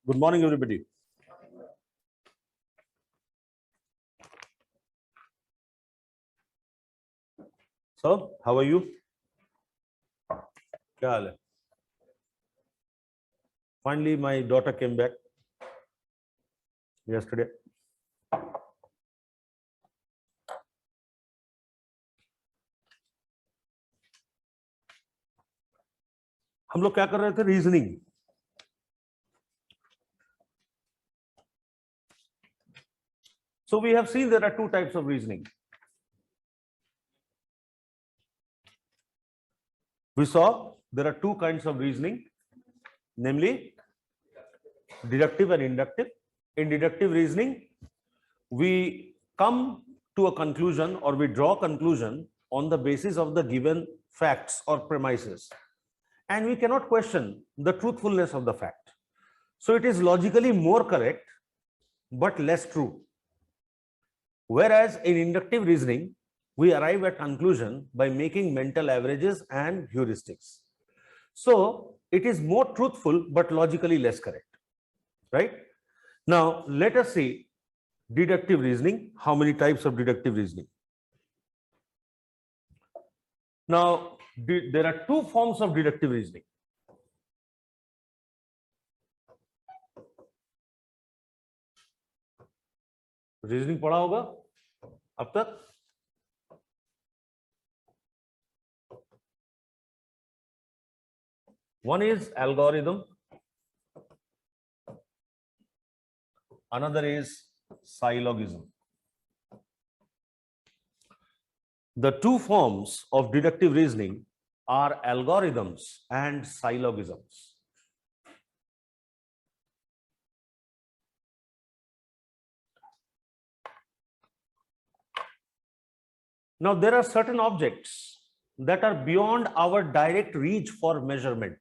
Good morning, everybody. So, how are you? क्या हाल है? Finally, my daughter came back yesterday. हम लोग क्या कर रहे थे? Reasoning. So we have seen there are two types of reasoning. We saw there are two kinds of reasoning, namely deductive and inductive. In deductive reasoning, we come to a conclusion or we draw a conclusion on the basis of the given facts or premises, and we cannot question the truthfulness of the fact. So it is logically more correct but less true. Whereas in inductive reasoning, we arrive at conclusion by making mental averages and heuristics. So it is more truthful but logically less correct, right? Now let us see deductive reasoning. How many types of deductive reasoning? Now there are two forms of deductive reasoning. Reasoning पढ़ा होगा अब तक? One is algorithm, another is syllogism. The two forms of deductive reasoning are algorithms and syllogisms. Now, there are certain objects that are beyond our direct reach for measurement.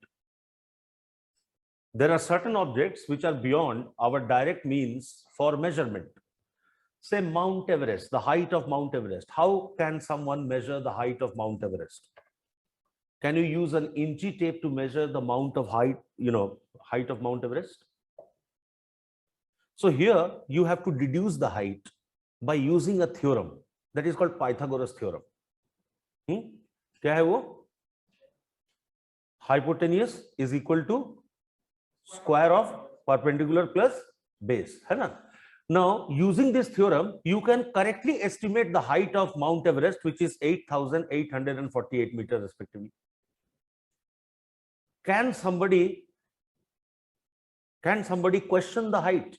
There are certain objects which are beyond our direct means for measurement. Say Mount Everest, the height of Mount Everest. How can someone measure the height of Mount Everest? Can you use an inchy tape to measure the amount of height, height of Mount Everest? So here you have to deduce the height by using a theorem that is called Pythagoras theorem. क्या है वो? Hypotenuse is equal to square of perpendicular plus base, है ना? Now, using this theorem, you can correctly estimate the height of Mount Everest, which is 8,848 meters, respectively. Can somebody question the height?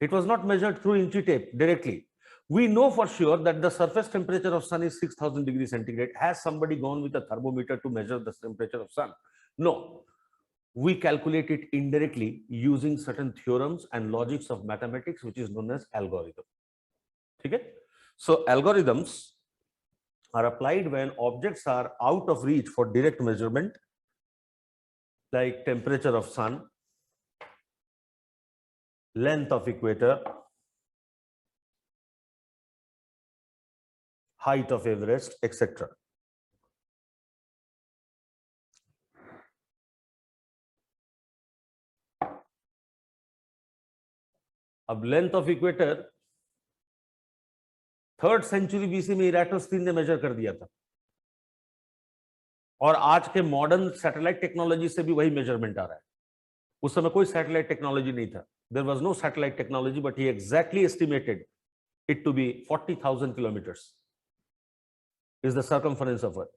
It was not measured through inchy tape directly. We know for sure that the surface temperature of sun is 6,000 degrees centigrade. Has somebody gone with a thermometer to measure the temperature of sun? No. We calculate it indirectly using certain theorems and logics of mathematics, which is known as algorithm. Okay? So algorithms are applied when objects are out of reach for direct measurement, like temperature of sun, length of equator, height of Everest, etc. अब length of equator 3rd century BC में Eratosthenes ने major कर दिया था, और आज के modern satellite technology से भी वही मेजरमेंट आ रहा है. उस समय कोई सैटेलाइट टेक्नोलॉजी नहीं था. There was no satellite technology, but he exactly estimated it to be 40,000 kilometers is the circumference of Earth.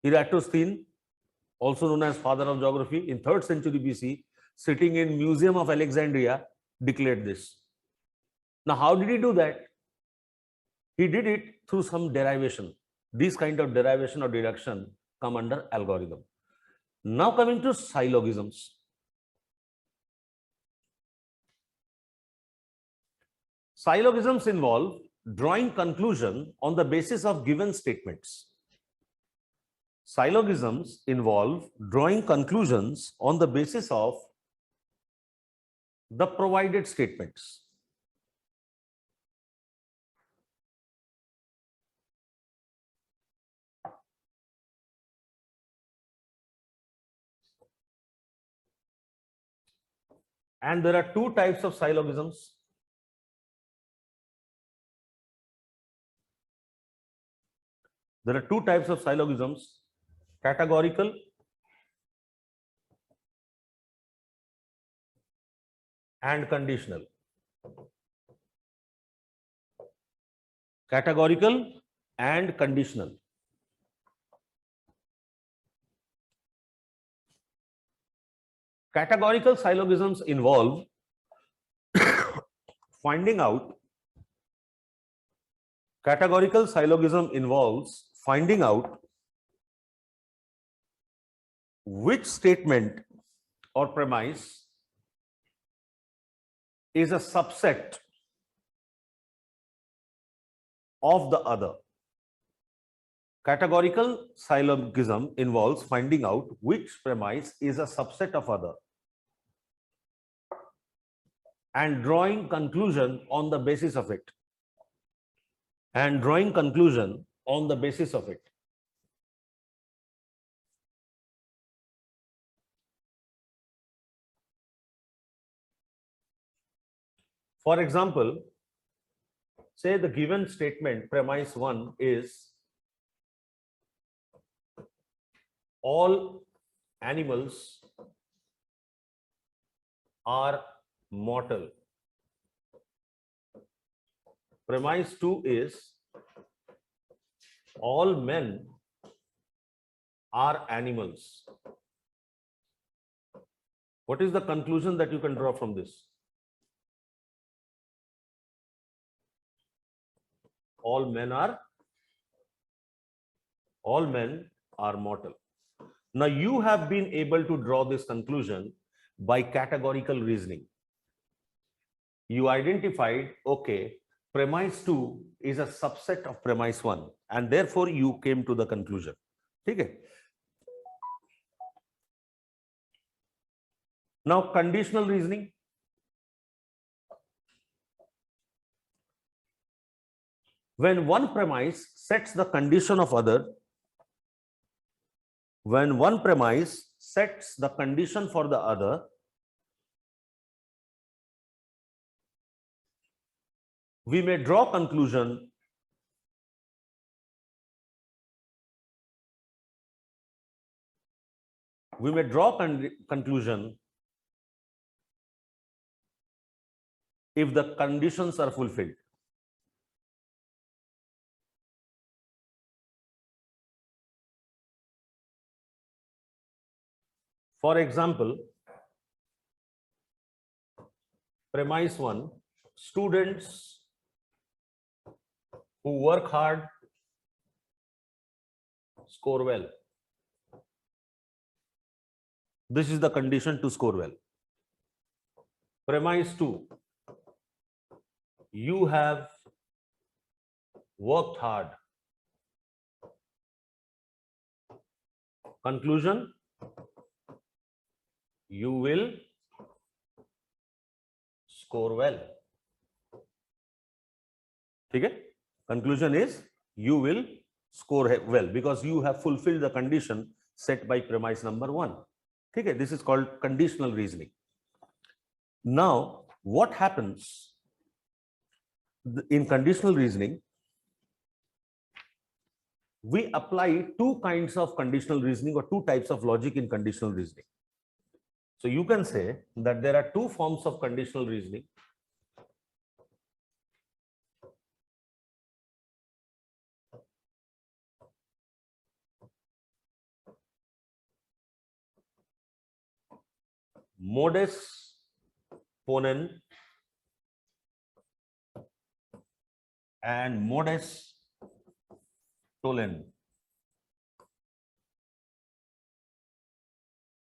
Eratosthenes, also known as father of geography, in 3rd century BC, sitting in Museum of Alexandria, declared this. Now, how did he do that? He did it through some derivation. These kind of derivation or deduction come under algorithm. Now coming to syllogisms. Syllogisms involve drawing conclusion on the basis of given statements. Syllogisms involve drawing conclusions on the basis of the provided statements. And there are two types of syllogisms. There are two types of syllogisms: categorical and conditional. Categorical and conditional. Categorical syllogisms involve finding out. Categorical syllogism involves finding out which statement or premise is a subset of the other. Categorical syllogism involves finding out which premise is a subset of other and drawing conclusion on the basis of it. And drawing conclusion on the basis of it. For example, say the given statement, premise 1 is all animals are mortal. Premise 2 is all men are animals. What is the conclusion that you can draw from this? All men are mortal. Now you have been able to draw this conclusion by categorical reasoning. You identified, okay, premise 2 is a subset of premise 1, and therefore you came to the conclusion. Okay. Now conditional reasoning. When one premise sets the condition of other, when one premise sets the condition for the other, we may draw conclusion conclusion if the conditions are fulfilled. For example, premise 1, students who work hard score well. This is the condition to score well. Premise 2, you have worked hard. Conclusion, you will score well. Okay? Conclusion is you will score well because you have fulfilled the condition set by premise number 1. Okay? This is called conditional reasoning. Now, what happens in conditional reasoning? We apply two kinds of conditional reasoning or two types of logic in conditional reasoning. So you can say that there are two forms of conditional reasoning. Modus ponens and modus tollens.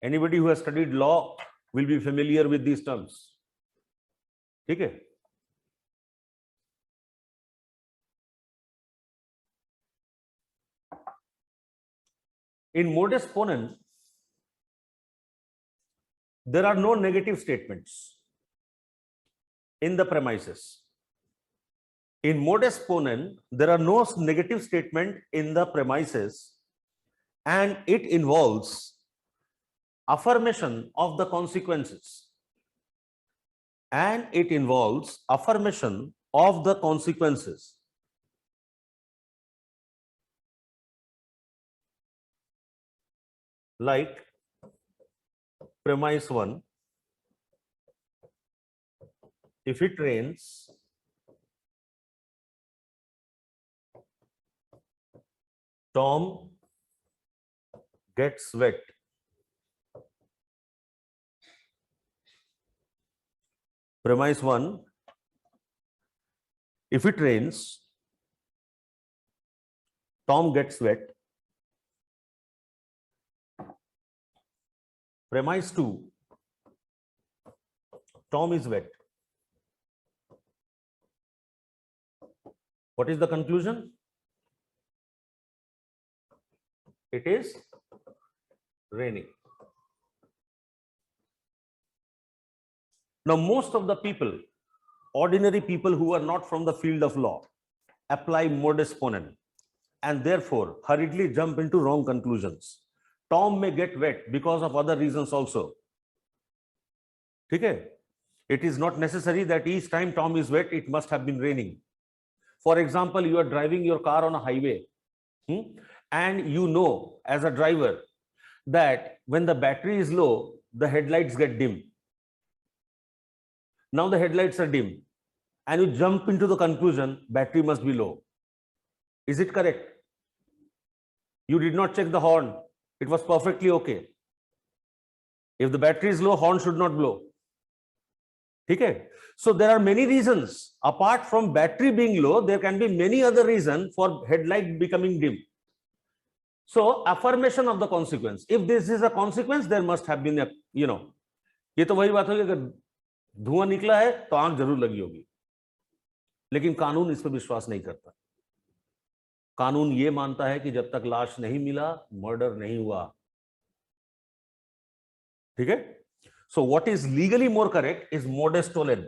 Anybody who has studied law will be familiar with these terms. Okay? In modus ponens, there are no negative statements in the premises. In modus ponens, there are no negative statement in the premises, and it involves affirmation of the consequences. and it involves affirmation of the consequences. Like premise 1, if it rains, Tom gets wet. Premise 1, if it rains, Tom gets wet. Premise 2, Tom is wet. What is the conclusion? It is raining. Now, most of the people, ordinary people who are not from the field of law, apply modus ponens and therefore hurriedly jump into wrong conclusions. Tom may get wet because of other reasons also. Okay? It is not necessary that each time Tom is wet, it must have been raining. For example, you are driving your car on a highway, and you know as a driver that when the battery is low, the headlights get dim. Now the headlights are dim, and you jump into the conclusion battery must be low. Is it correct? You did not check the horn. It was perfectly okay. If the battery is low, horn should not blow. Okay? So there are many reasons. Apart from battery being low, there can be many other reasons for headlight becoming dim. So affirmation of the consequence. If this is a consequence, there must have been a, ये तो वही बात होगी, अगर धुआं निकला है तो आंख जरूर लगी होगी, लेकिन कानून इस पर विश्वास नहीं करता. कानून ये मानता है कि जब तक लाश नहीं मिला, मर्डर नहीं हुआ. ठीक है? So what is legally more correct is modus tollens.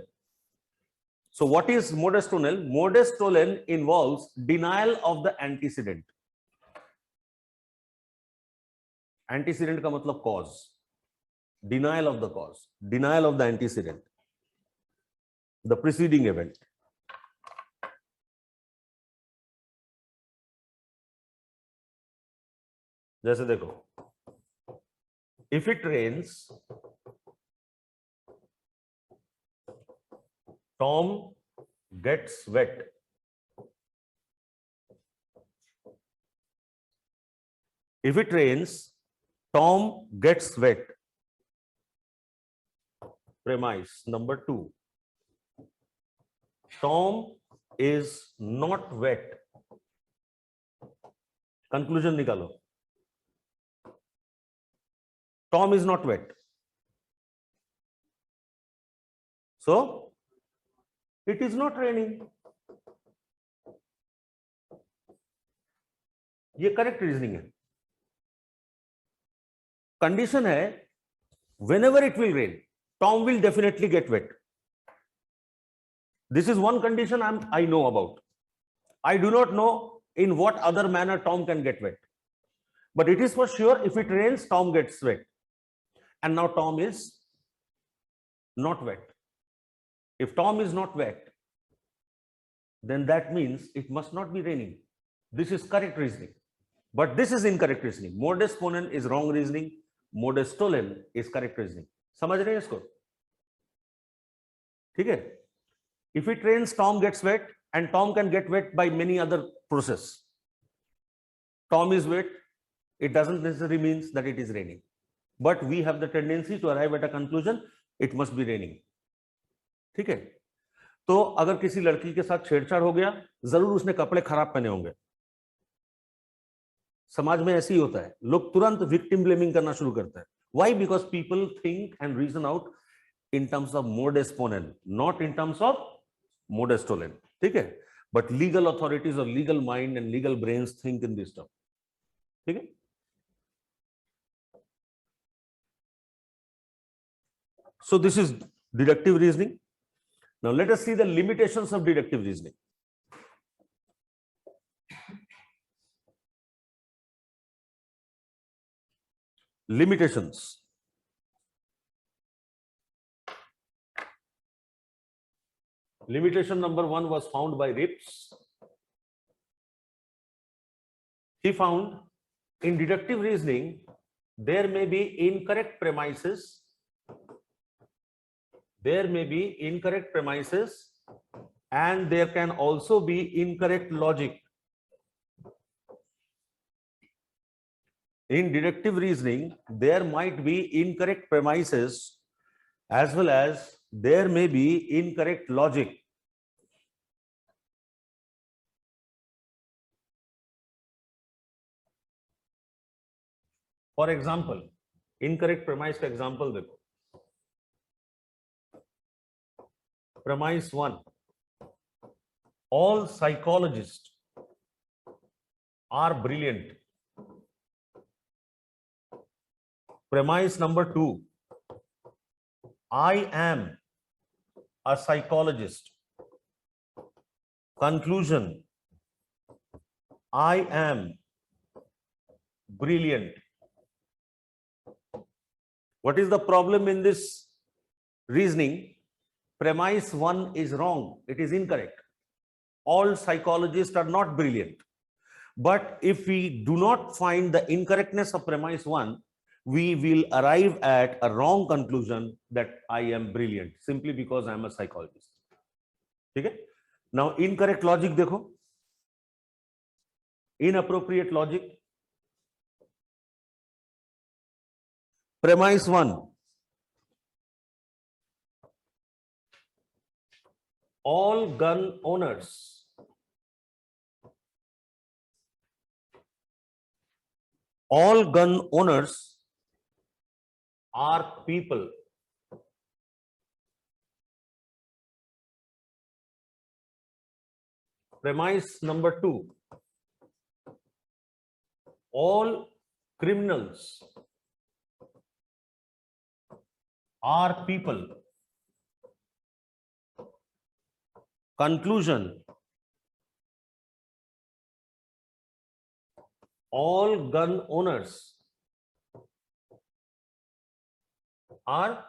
So what is modus tollens? Modus tollens involves denial of the antecedent. Antecedent का मतलब cause. Denial of the cause. Denial of the antecedent. The preceding event. जैसे देखो, if it rains, Tom gets wet. If it rains, Tom gets wet. Premise number 2. Tom is not wet. Conclusion निकालो. Tom is not wet. So it is not raining. ये correct reasoning है. Condition है whenever it will rain, Tom will definitely get wet. This is one condition I know about. I do not know in what other manner Tom can get wet, but it is for sure if it rains, Tom gets wet. And now Tom is not wet. If Tom is not wet, then that means it must not be raining. This is correct reasoning, but this is incorrect reasoning. Modus ponens is wrong reasoning. Modus tollens is correct reasoning. समझ रहे हैं इसको? ठीक है? If it rains, Tom gets wet, and Tom can get wet by many other process. Tom is wet, it doesn't necessarily means that it is raining, but we have the tendency to arrive at a conclusion it must be raining. ठीक है? तो अगर किसी लड़की के साथ छेड़छाड़ हो गया, जरूर उसने कपड़े खराब पहने होंगे. समाज में ऐसे ही होता है, लोग तुरंत विक्टिम ब्लेमिंग करना शुरू करते हैं. Why? Because people think and reason out in terms of modus ponens, not in terms of modus tollens. ठीक है? But legal authorities or legal mind and legal brains think in this term. ठीक है? So this is deductive reasoning. Now let us see the limitations of deductive reasoning. Limitations. Limitation number 1 was found by Rips. He found in deductive reasoning, there may be incorrect premises. There may be incorrect premises and there can also be incorrect logic. In deductive reasoning, there might be incorrect premises as well as there may be incorrect logic. For example, incorrect premise का example देखो. Premise 1, all psychologists are brilliant. Premise number 2, I am a psychologist. Conclusion, I am brilliant. What is the problem in this reasoning? Premise 1 is wrong. It is incorrect. All psychologists are not brilliant. But if we do not find the incorrectness of premise 1, we will arrive at a wrong conclusion that I am brilliant simply because I am a psychologist. Okay? Now, incorrect logic देखो. Inappropriate logic. Premise 1. All gun owners are people. Premise number 2. All criminals are people. Conclusion, all gun owners are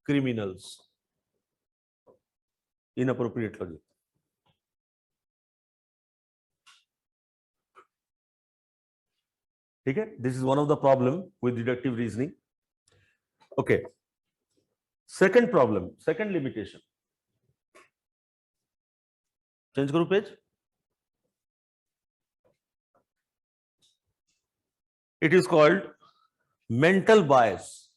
criminals. Inappropriate logic. Okay, this is one of the problem with deductive reasoning. Okay. Second problem, second limitation. Change group page. It is called mental bias.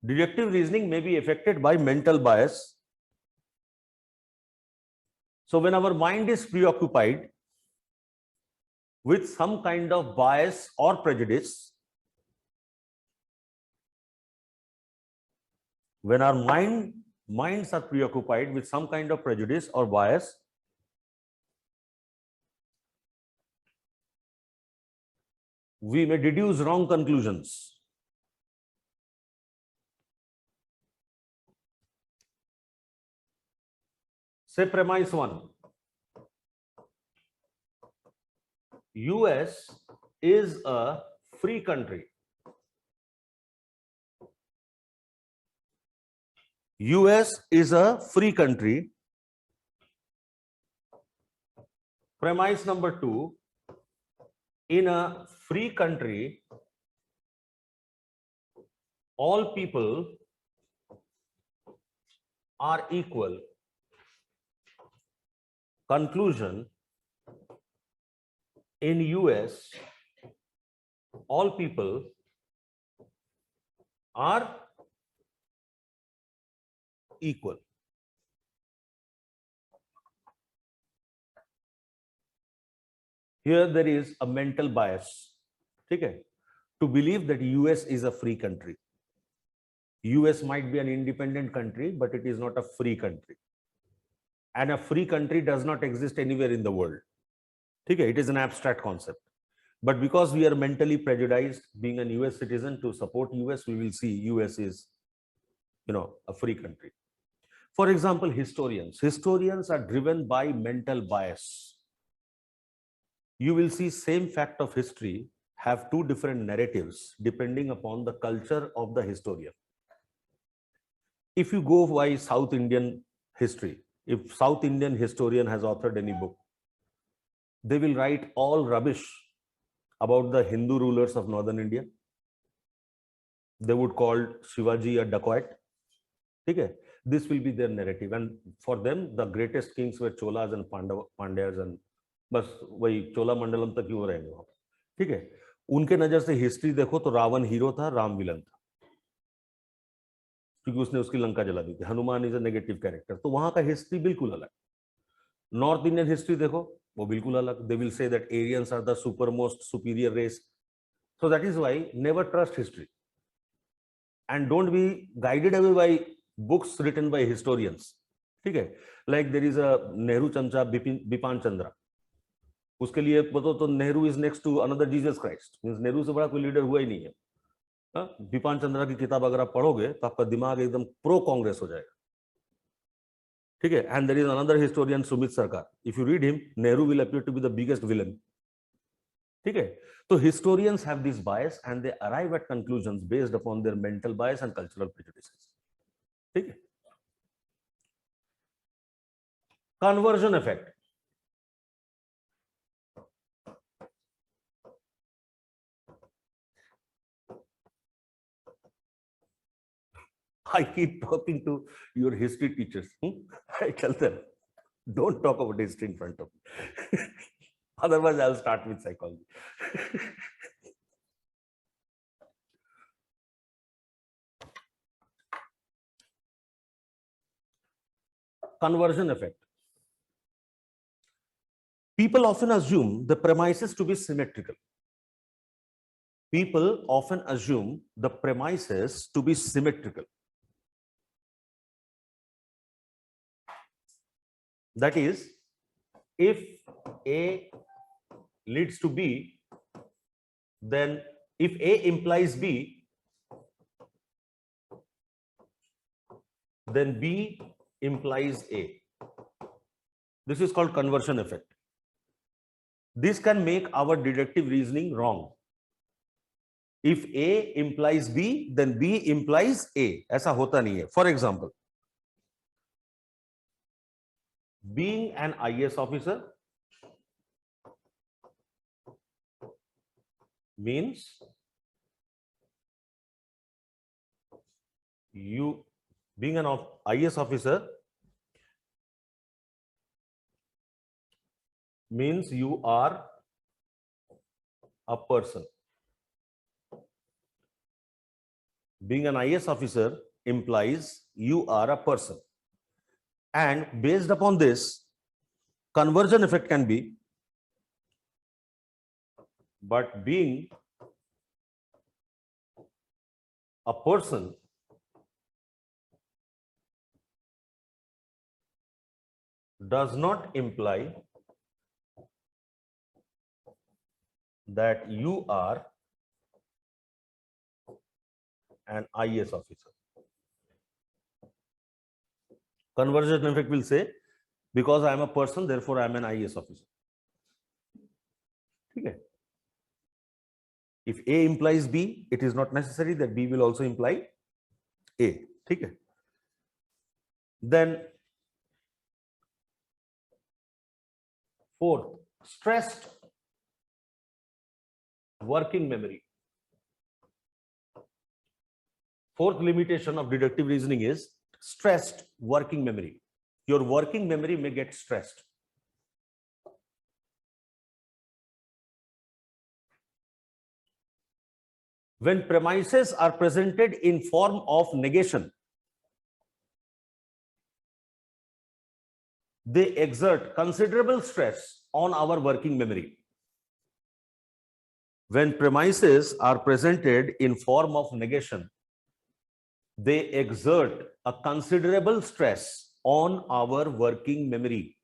Deductive reasoning may be affected by mental bias. So when our mind is preoccupied with some kind of bias or prejudice, when our minds are preoccupied with some kind of prejudice or bias, we may deduce wrong conclusions. Say premise 1. US is a free country. US is a free country. Premise number 2. In a free country, all people are equal. Conclusion, in US, all people are equal. Here there is a mental bias. Okay? To believe that US is a free country. US might be an independent country, but it is not a free country. And a free country does not exist anywhere in the world. Okay? It is an abstract concept. But because we are mentally prejudiced, being a US citizen, to support US, we will see US is, a free country. For example, historians are driven by mental bias. You will see same fact of history have two different narratives depending upon the culture of the historian. If you go by South Indian history, if South Indian historian has authored any book, they will write all rubbish about the Hindu rulers of northern India. They would call Shivaji a dacoit. Okay? This will be their narrative, and for them the greatest kings were Cholas and Pandyas, and बस वही चोला मंडलम तक ही वो रहेंगे वहां. ठीक है. उनके नजर से हिस्ट्री देखो तो रावण हीरो था, राम विलन था, क्योंकि उसने उसकी लंका जला दी थी. Hanuman is a negative character. तो वहां का हिस्ट्री बिल्कुल अलग. नॉर्थ इंडियन हिस्ट्री देखो, वो बिल्कुल अलग. They will say that Aryans are the super most superior race. So that is why never trust history and don't be guided away by books written by historians. ठीक है. Like there is a Nehru चमचा बिपान चंद्रा. उसके लिए बताओ तो Nehru is next to another Jesus Christ. Means Nehru से बड़ा कोई लीडर हुआ ही नहीं है. बिपान चंद्रा की किताब अगर आप पढ़ोगे तो आपका दिमाग एकदम प्रो कांग्रेस हो जाएगा. ठीक है. And there is another historian Sumit Sarkar. If you read him, Nehru will appear to be the biggest villain. ठीक है. तो historians have this bias and they arrive at conclusions based upon their mental bias and cultural prejudices. ठीक है. Conversion effect. I keep talking to your history teachers. I tell them, don't talk about history in front of me. Otherwise, I'll start with psychology. Conversion effect. People often assume the premises to be symmetrical. People often assume the premises to be symmetrical. That is, if A leads to B, then if A implies B, then B implies A. This is called conversion effect. This can make our deductive reasoning wrong. If A implies B, then B implies A. ऐसा होता नहीं है. For example, being an IAS officer means being an IAS officer means you are a person. Being an IAS officer implies you are a person. And based upon this, conversion effect can be, but being a person does not imply that you are an IAS officer. Conversion effect will say, because I am a person, therefore I am an IAS officer. Okay. If A implies B, it is not necessary that B will also imply A. Okay. Then fourth, stressed working memory. Fourth limitation of deductive reasoning is stressed working memory. Your working memory may get stressed. When premises are presented in form of negation, they exert considerable stress on our working memory. When premises are presented in form of negation, they exert a considerable stress on our working memory.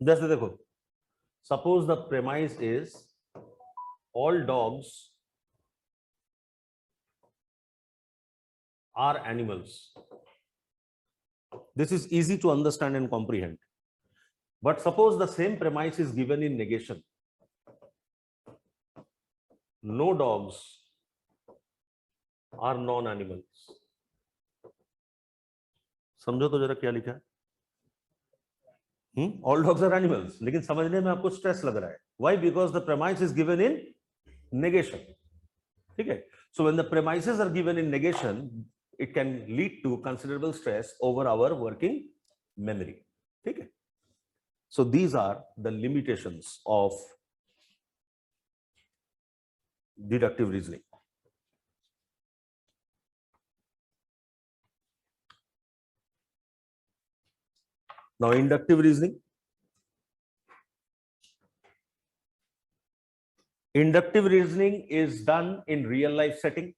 जैसे देखो, suppose the premise is all dogs are animals. This is easy to understand and comprehend. But suppose the same premise is given in negation. No dogs are non-animals. समझो तो जरा क्या लिखा है? All dogs are animals. लेकिन समझने में आपको स्ट्रेस लग रहा है. Why? Because the premise is given in negation. ठीक है? So when the premises are given in negation, it can lead to considerable stress over our working memory. ठीक है? So these are the limitations of deductive reasoning. Now inductive reasoning. Inductive reasoning is done in real life setting.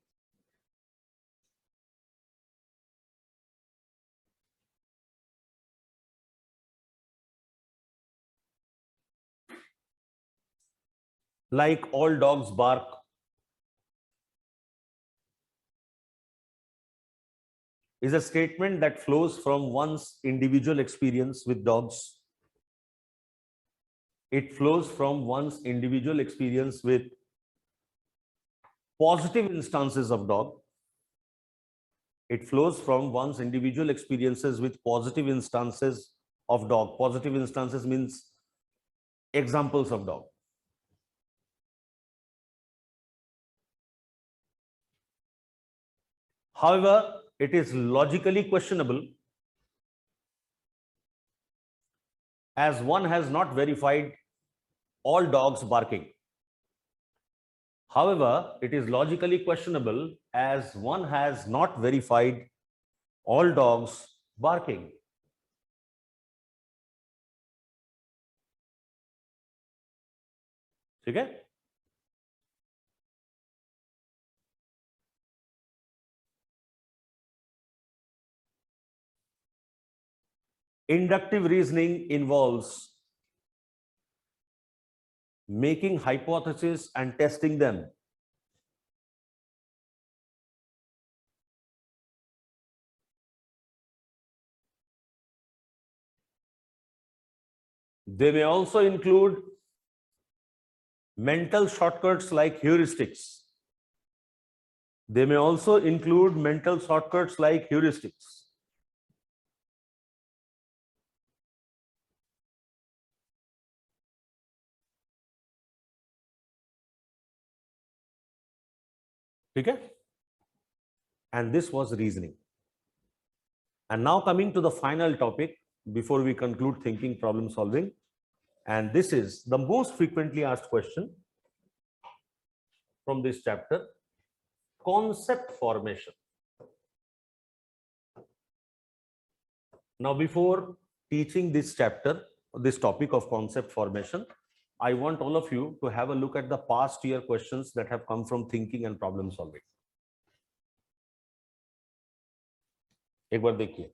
Like all dogs bark. Is a statement that flows from one's individual experience with dogs. It flows from one's individual experience with positive instances of dog. It flows from one's individual experiences with positive instances of dog. Positive instances means examples of dog. However, it is logically questionable as one has not verified all dogs barking. However, it is logically questionable as one has not verified all dogs barking. ठीक है? Inductive reasoning involves making hypotheses and testing them. They may also include mental shortcuts like heuristics. They may also include mental shortcuts like heuristics. Okay? And this was reasoning. And now coming to the final topic before we conclude thinking problem solving. And this is the most frequently asked question from this chapter, concept formation. Now, before teaching this chapter, this topic of concept formation, I want all of you to have a look at the past year questions that have come from thinking and problem solving. एक बार देखिए.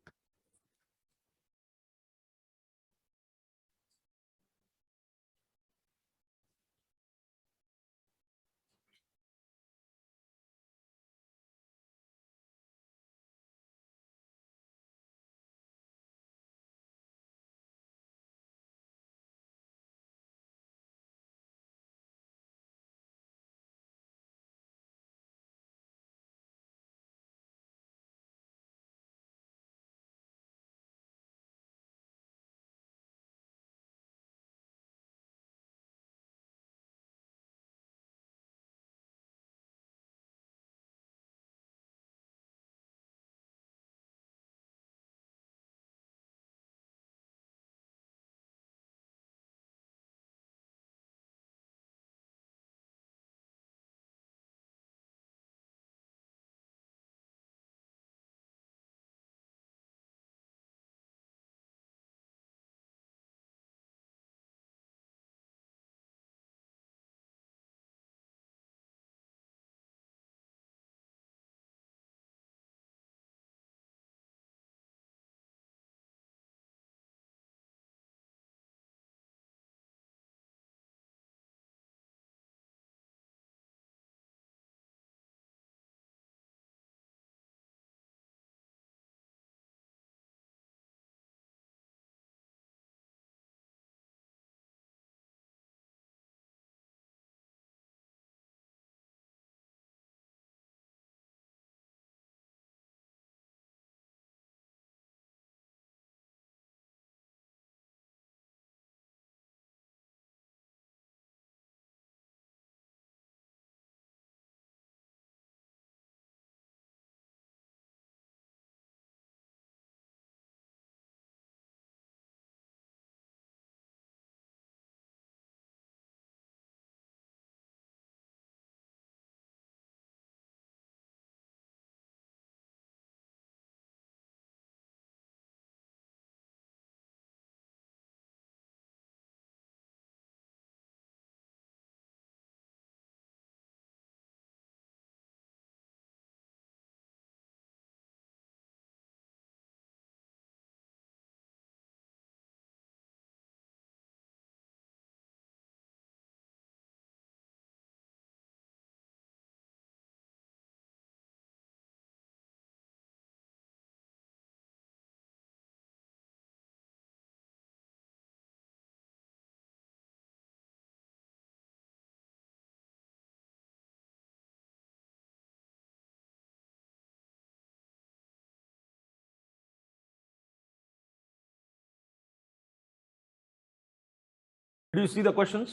Did you see the questions?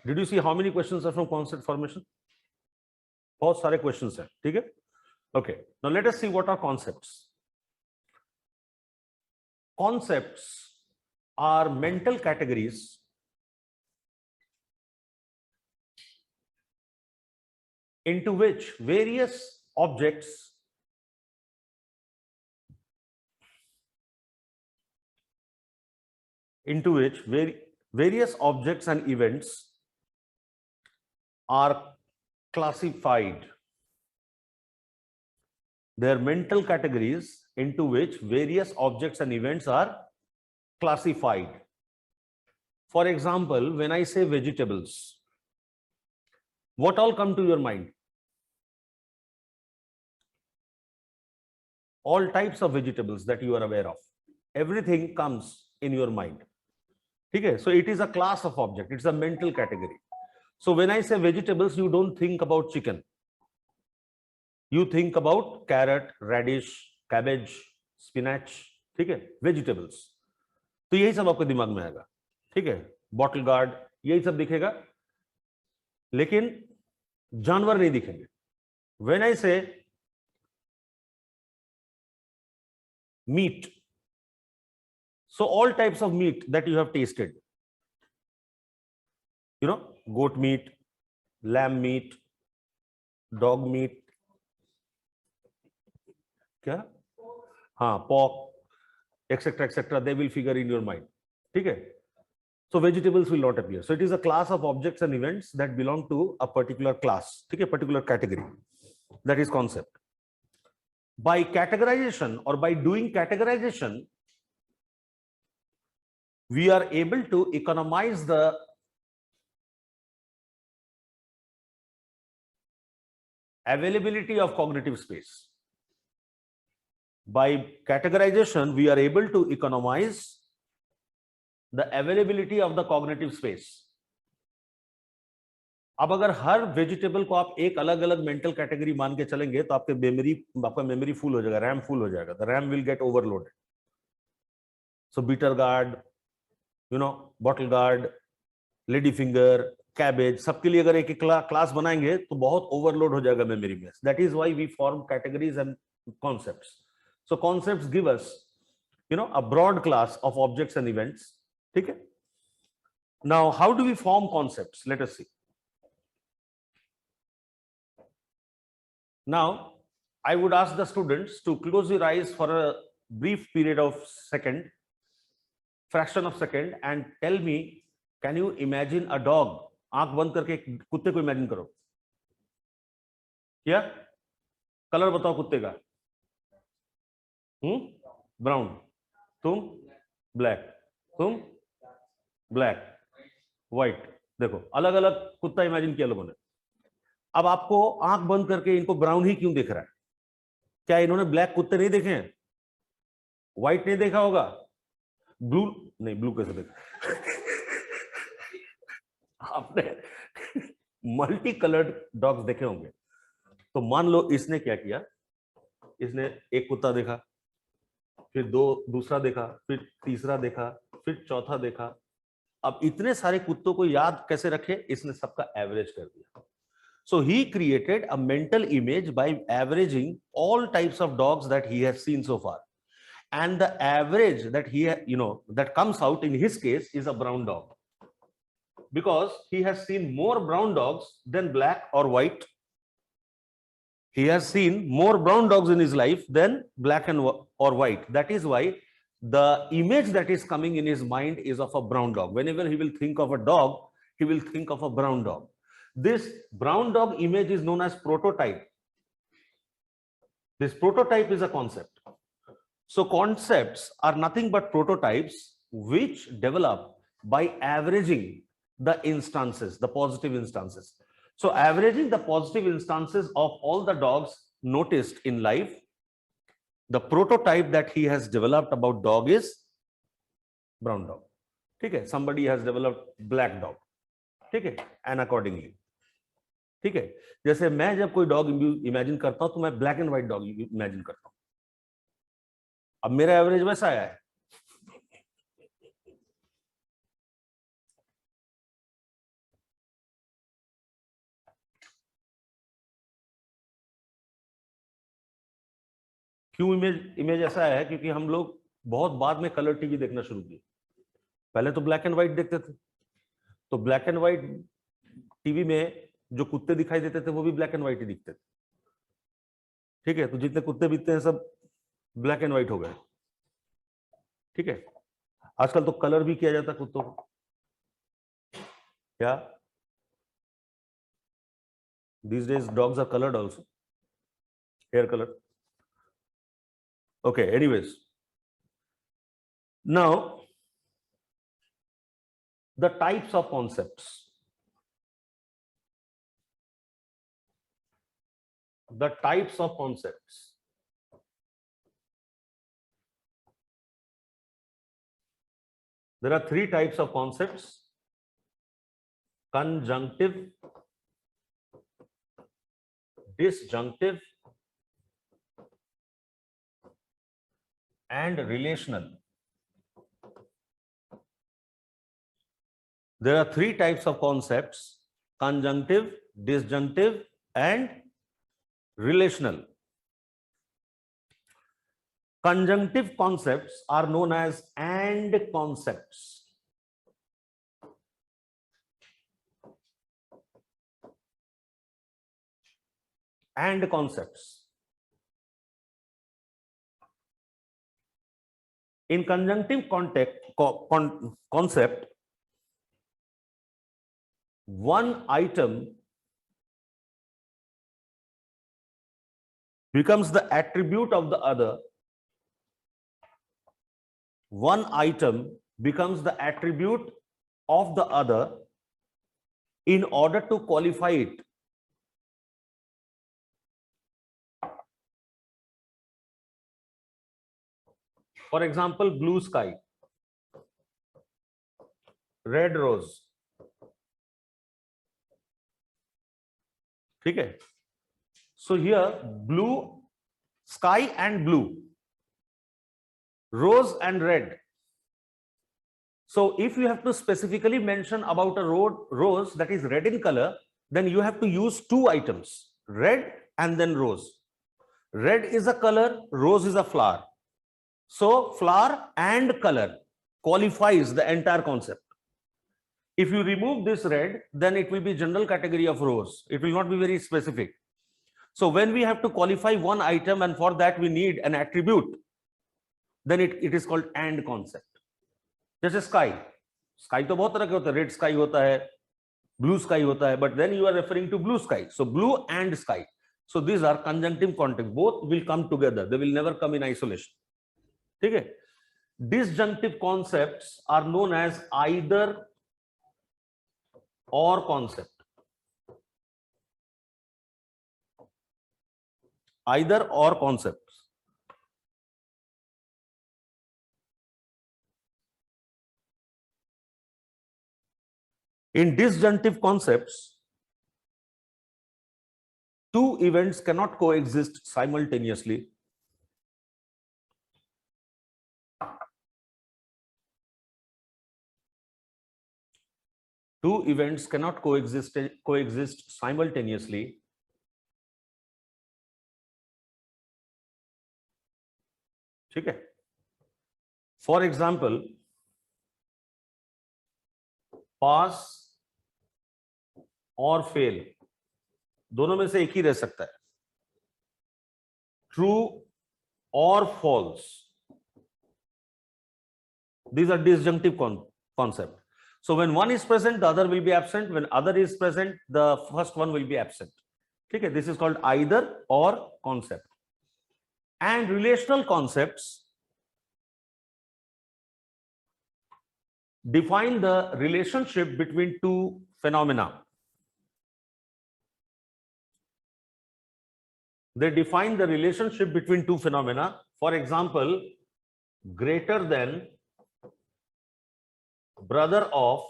Did you see how many questions are from concept formation? बहुत सारे questions हैं, ठीक है? Okay, now let us see what are concepts. Concepts are mental categories into which various objects and events are classified. They are mental categories into which various objects and events are classified. For example, when I say vegetables, what all come to your mind? All types of vegetables that you are aware of. Everything comes in your mind. Okay, so it is a class of object. It's a mental category. So when I say vegetables, you don't think about chicken. You think about carrot, radish, cabbage, spinach. ठीक है, vegetables. तो यही सब आपके दिमाग में आएगा. ठीक है, bottle guard, यही सब दिखेगा. लेकिन जानवर नहीं दिखेंगे. When I say meat, so all types of meat that you have tasted, you know, goat meat, lamb meat, dog meat, क्या, हाँ, pork, etc., they will figure in your mind. ठीक है? So vegetables will not appear. So it is a class of objects and events that belong to a particular class, ठीक है, particular category. That is concept. By categorization or by doing categorization, we are able to economize the availability of cognitive space. By categorization, we are able to economize the availability of the cognitive space. अब अगर हर vegetable को आप एक अलग अलग mental category मान के चलेंगे तो आपका मेमोरी फुल हो जाएगा, रैम फुल हो जाएगा. The RAM will get overloaded. So bitter gourd, you know, bottle gourd, lady finger, cabbage, सबके लिए अगर एक क्लास बनाएंगे तो बहुत ओवरलोड हो जाएगा मेमोरी में. That is why we form categories and concepts. So concepts give us, you know, a broad class of objects and events. ठीक है? Now, how do we form concepts? Let us see. Now, I would ask the students to close your eyes for a brief period of fraction of second, and tell me, can you imagine a dog? आंख बंद करके कुत्ते को imagine करो. क्या colour बताओ कुत्ते का? ब्राउन. तुम ब्लैक. तुम ब्लैक, व्हाइट. देखो अलग अलग कुत्ता इमेजिन किया लोगों ने. अब आपको आंख बंद करके इनको ब्राउन ही क्यों दिख रहा है? क्या इन्होंने ब्लैक कुत्ते नहीं देखे हैं? व्हाइट नहीं देखा होगा? ब्लू नहीं, ब्लू कैसे देखा? आपने मल्टी कलर्ड डॉग्स देखे होंगे. तो मान लो इसने क्या किया, इसने एक कुत्ता देखा, फिर दूसरा देखा, फिर तीसरा देखा, फिर चौथा देखा. अब इतने सारे कुत्तों को याद कैसे रखे? इसने सबका एवरेज कर दिया. So he created a mental image by averaging all types of dogs that he has seen so far, and the average that he, you know, that comes out in his case is a brown dog, because he has seen more brown dogs than black or white. He has seen more brown dogs in his life than black and or white. That is why the image that is coming in his mind is of a brown dog. Whenever he will think of a dog, he will think of a brown dog. This brown dog image is known as prototype. This prototype is a concept. So concepts are nothing but prototypes which develop by averaging the instances, the positive instances. So averaging the positive instances of all the dogs noticed in life, the prototype that he has developed about dog is brown dog. ठीक है? Somebody has developed black dog. ठीक है? And accordingly. ठीक है? जैसे मैं जब कोई डॉग इमेजिन करता हूं तो मैं black and white dog imagine करता हूं. अब मेरा एवरेज वैसा आया है. क्यों इमेज ऐसा है? क्योंकि हम लोग बहुत बाद में कलर टीवी देखना शुरू किए, पहले तो ब्लैक एंड व्हाइट देखते थे। तो ब्लैक एंड व्हाइट टीवी में जो कुत्ते दिखाई देते थे वो भी ब्लैक एंड व्हाइट ही दिखते थे। ठीक है, तो जितने कुत्ते बिकते हैं सब ब्लैक एंड व्हाइट हो गए। ठीक है, आजकल तो कलर भी किया जाता है कुत्तों को। क्या these days dogs are colored also, hair color. Okay, anyways, now the types of concepts. The types of concepts. There are three types of concepts: conjunctive, disjunctive, and relational. There are three types of concepts: conjunctive, disjunctive, and relational. Conjunctive concepts are known as and concepts. And concepts. In conjunctive concept, one item becomes the attribute of the other. One item becomes the attribute of the other in order to qualify it. For example, blue sky, red rose. ठीक है, so here blue sky and blue, rose and red. So if you have to specifically mention about a rose that is red in color, then you have to use two items, red and then rose. Red is a color, rose is a flower. So flower and color qualifies the entire concept. If you remove this red, then it will be general category of rose. It will not be very specific. So when we have to qualify one item and for that we need an attribute, then it is called and concept. जैसे sky, sky तो बहुत तरह के होता है, red sky होता है, blue sky होता है, but then you are referring to blue sky. So blue and sky. So these are conjunctive contact, both will come together, they will never come in isolation. ठीक है. Disjunctive concepts are known as either or concept. Either or concept. In disjunctive concepts, two events cannot coexist simultaneously. Two events cannot coexist simultaneously. ठीक है. For example, pass और fail, दोनों में से एक ही रह सकता है. ट्रू और false, these are disjunctive concept. So when one is present, the other will be absent. When other is present, the first one will be absent. ठीक है, this is called either or concept. And relational concepts define the relationship between two phenomena. They define the relationship between two phenomena. For example, greater than, brother of,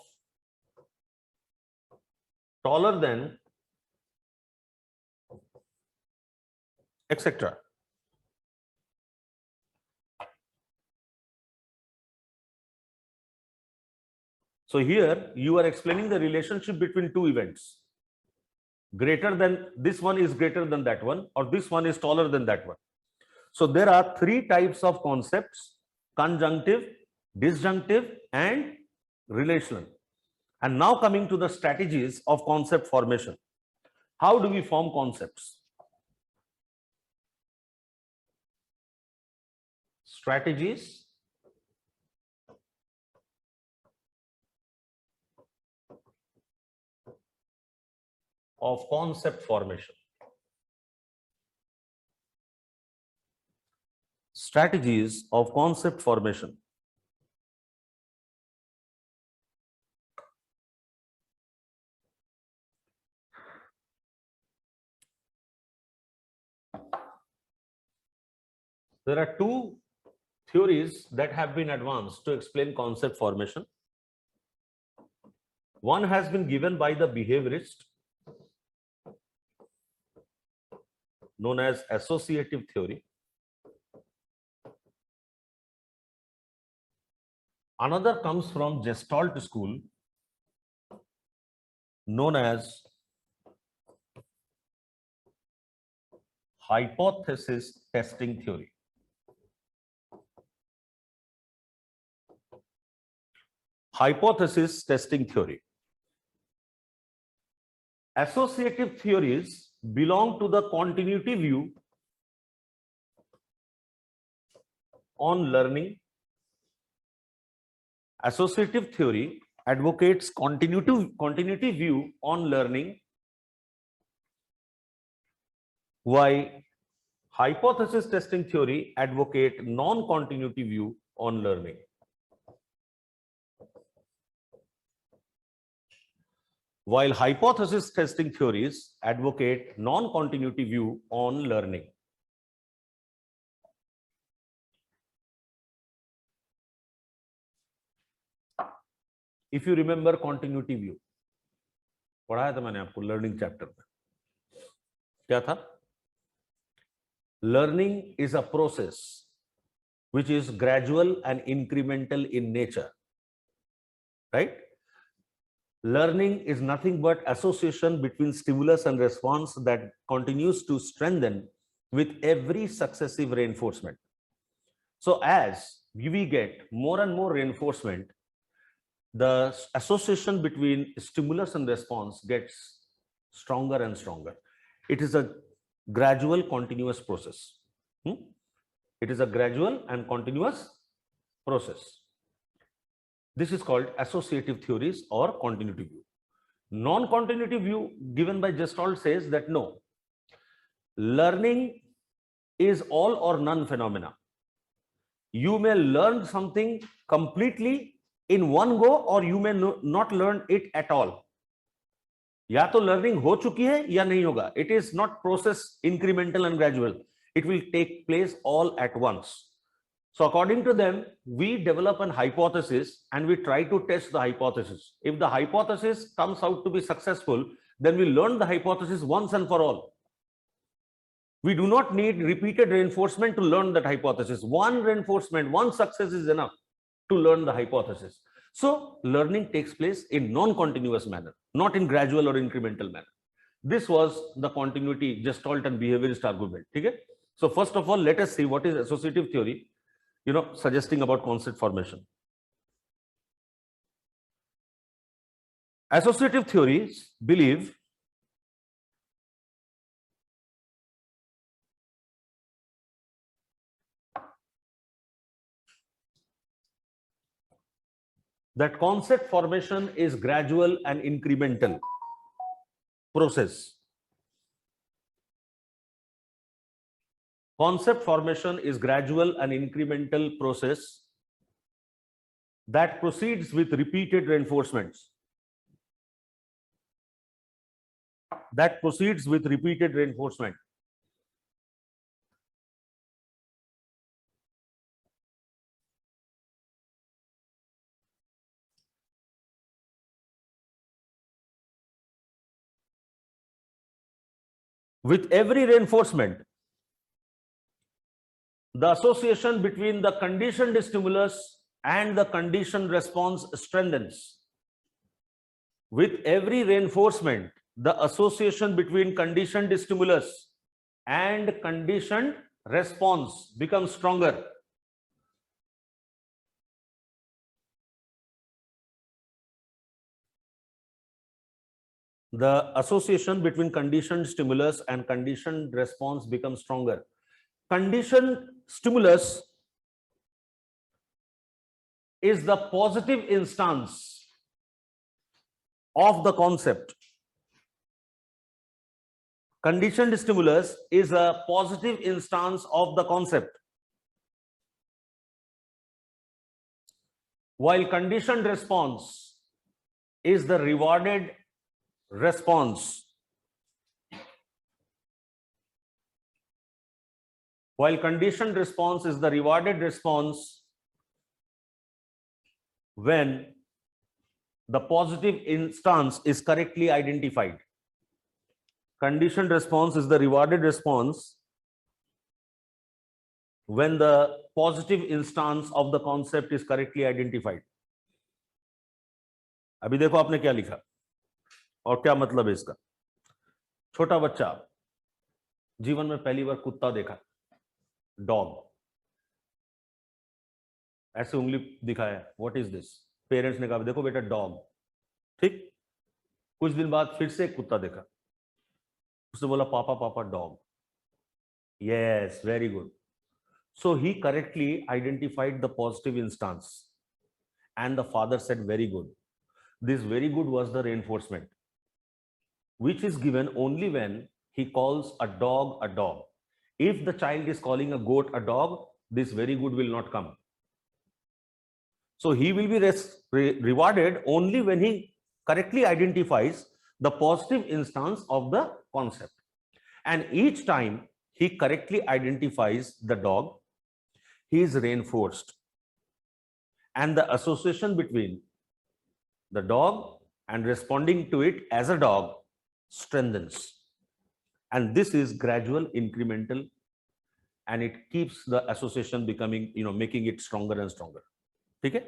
taller than, etc. So here you are explaining the relationship between two events. Greater than, this one is greater than that one, or this one is taller than that one. So there are three types of concepts: conjunctive, disjunctive, and relational. And now coming to the strategies of concept formation. How do we form concepts? Strategies of concept formation. Strategies of concept formation. There are two theories that have been advanced to explain concept formation. One has been given by the behaviorist, known as associative theory. Another comes from Gestalt school, known as hypothesis testing theory. Hypothesis testing theory. Associative theories belong to the continuity view on learning. Associative theory advocates continuity view on learning, while hypothesis testing theory advocate non-continuity view on learning. While hypothesis testing theories advocate non-continuity view on learning. If you remember continuity view, पढ़ाया था मैंने आपको learning chapter में, क्या था? Learning is a process which is gradual and incremental in nature, right? Learning is nothing but association between stimulus and response that continues to strengthen with every successive reinforcement. So as we get more and more reinforcement, the association between stimulus and response gets stronger and stronger. It is a gradual continuous process. It is a gradual and continuous process. This is called associative theories or continuity view. Non-continuity view given by Gestalt says that no, learning is all or none phenomena. You may learn something completely in one go or you may not learn it at all. या तो learning हो चुकी है या नहीं होगा. It is not process incremental and gradual. It will take place all at once. So according to them, we develop an hypothesis and we try to test the hypothesis. If the hypothesis comes out to be successful, then we learn the hypothesis once and for all. We do not need repeated reinforcement to learn that hypothesis. One reinforcement, one success is enough to learn the hypothesis. So learning takes place in non-continuous manner, not in gradual or incremental manner. This was the continuity Gestalt and behaviorist argument. Okay? So first of all, let us see what is associative theory, suggesting about concept formation. Associative theories believe that concept formation is gradual and incremental process. Concept formation is gradual and incremental process that proceeds with repeated reinforcements. That proceeds with repeated reinforcement. With every reinforcement, the association between the conditioned stimulus and the conditioned response strengthens. With every reinforcement, the association between conditioned stimulus and conditioned response becomes stronger. The association between conditioned stimulus and conditioned response becomes stronger. Conditioned stimulus is the positive instance of the concept. Conditioned stimulus is a positive instance of the concept, while conditioned response is the rewarded response. While conditioned response is the rewarded response when the positive instance is correctly identified. Conditioned response is the rewarded response when the positive instance of the concept is correctly identified. अभी देखो आपने क्या लिखा और क्या मतलब है इसका. छोटा बच्चा जीवन में पहली बार कुत्ता देखा, डॉग, ऐसे उंगली दिखाया, व्हाट इज दिस. पेरेंट्स ने कहा देखो बेटा डॉग. ठीक, कुछ दिन बाद फिर से एक कुत्ता देखा, उसने बोला पापा पापा dog. Yes, very good. So he correctly identified the positive instance and the father said very good. This very good was the reinforcement, which is given only when he calls a dog a dog. If the child is calling a goat a dog, this very good will not come. So he will be rewarded only when he correctly identifies the positive instance of the concept. And each time he correctly identifies the dog, he is reinforced. And the association between the dog and responding to it as a dog strengthens. And this is gradual, incremental, and it keeps the association becoming, making it stronger and stronger. Okay?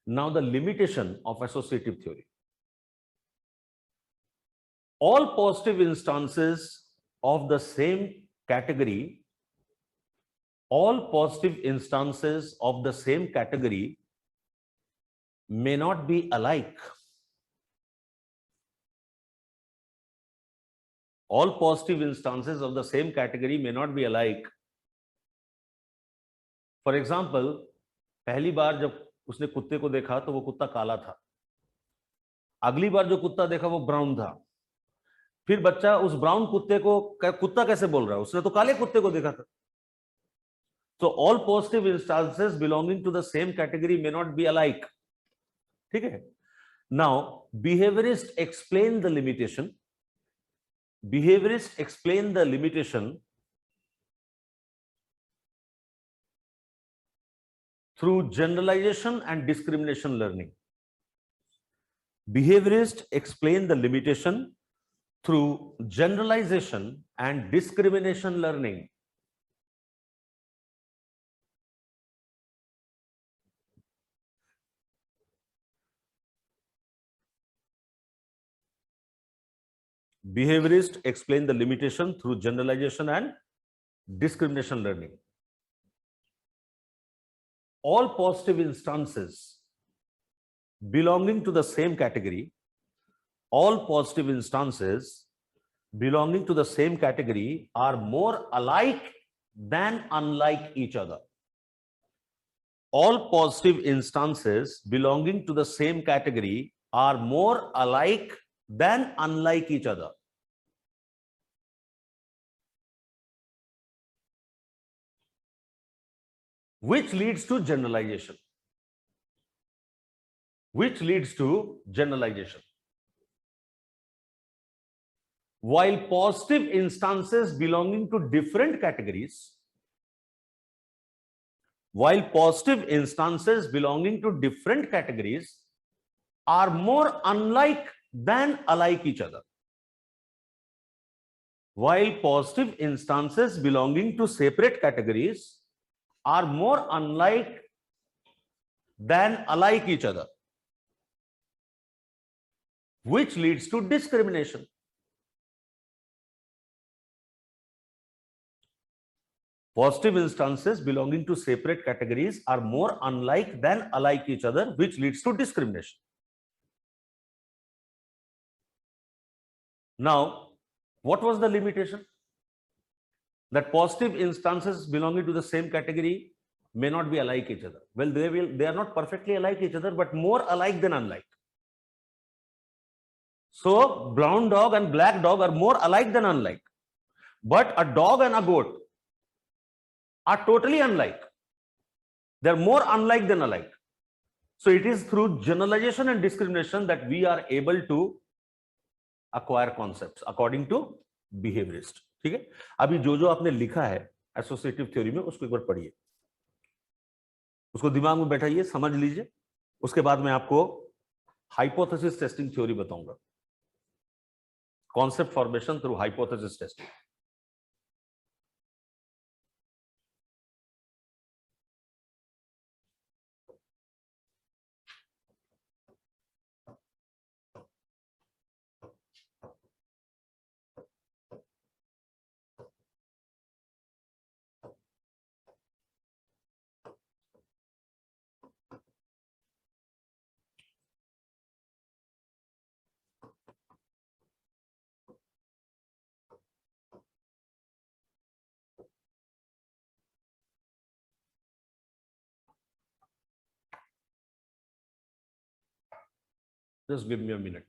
Now the limitation of associative theory. All positive instances of the same category, may not be alike. All positive instances of the same category may not be alike. For example, पहली बार जब उसने कुत्ते को देखा तो वो कुत्ता काला था, अगली बार जो कुत्ता देखा वो ब्राउन था. फिर बच्चा उस ब्राउन कुत्ते को कुत्ता कैसे बोल रहा है, उसने तो काले कुत्ते को देखा था. So all positive instances belonging to the same category may not be alike. ठीक है. Now behaviorists explain the limitation. Behaviorists explain the limitation through generalization and discrimination learning. Behaviorists explain the limitation through generalization and discrimination learning. Behaviorists explain the limitation through generalization and discrimination learning. All positive instances belonging to the same category, all positive instances belonging to the same category are more alike than unlike each other. All positive instances belonging to the same category are more alike than unlike each other. Which leads to generalization. Which leads to generalization. While positive instances belonging to different categories, are more unlike than alike each other. While positive instances belonging to separate categories are more unlike than alike each other, which leads to discrimination. Positive instances belonging to separate categories are more unlike than alike each other, which leads to discrimination. Now, what was the limitation? That positive instances belonging to the same category may not be alike each other. Well, they are not perfectly alike each other, but more alike than unlike. So brown dog and black dog are more alike than unlike. But a dog and a goat are totally unlike. They're more unlike than alike. So it is through generalization and discrimination that we are able to acquire concepts according to behaviorist. ठीक है, अभी जो आपने लिखा है associative theory में उसको एक बार पढ़िए, उसको दिमाग में बैठाइए, समझ लीजिए, उसके बाद मैं आपको हाइपोथेसिस टेस्टिंग थ्योरी बताऊंगा, concept formation through hypothesis testing. Just give me a minute.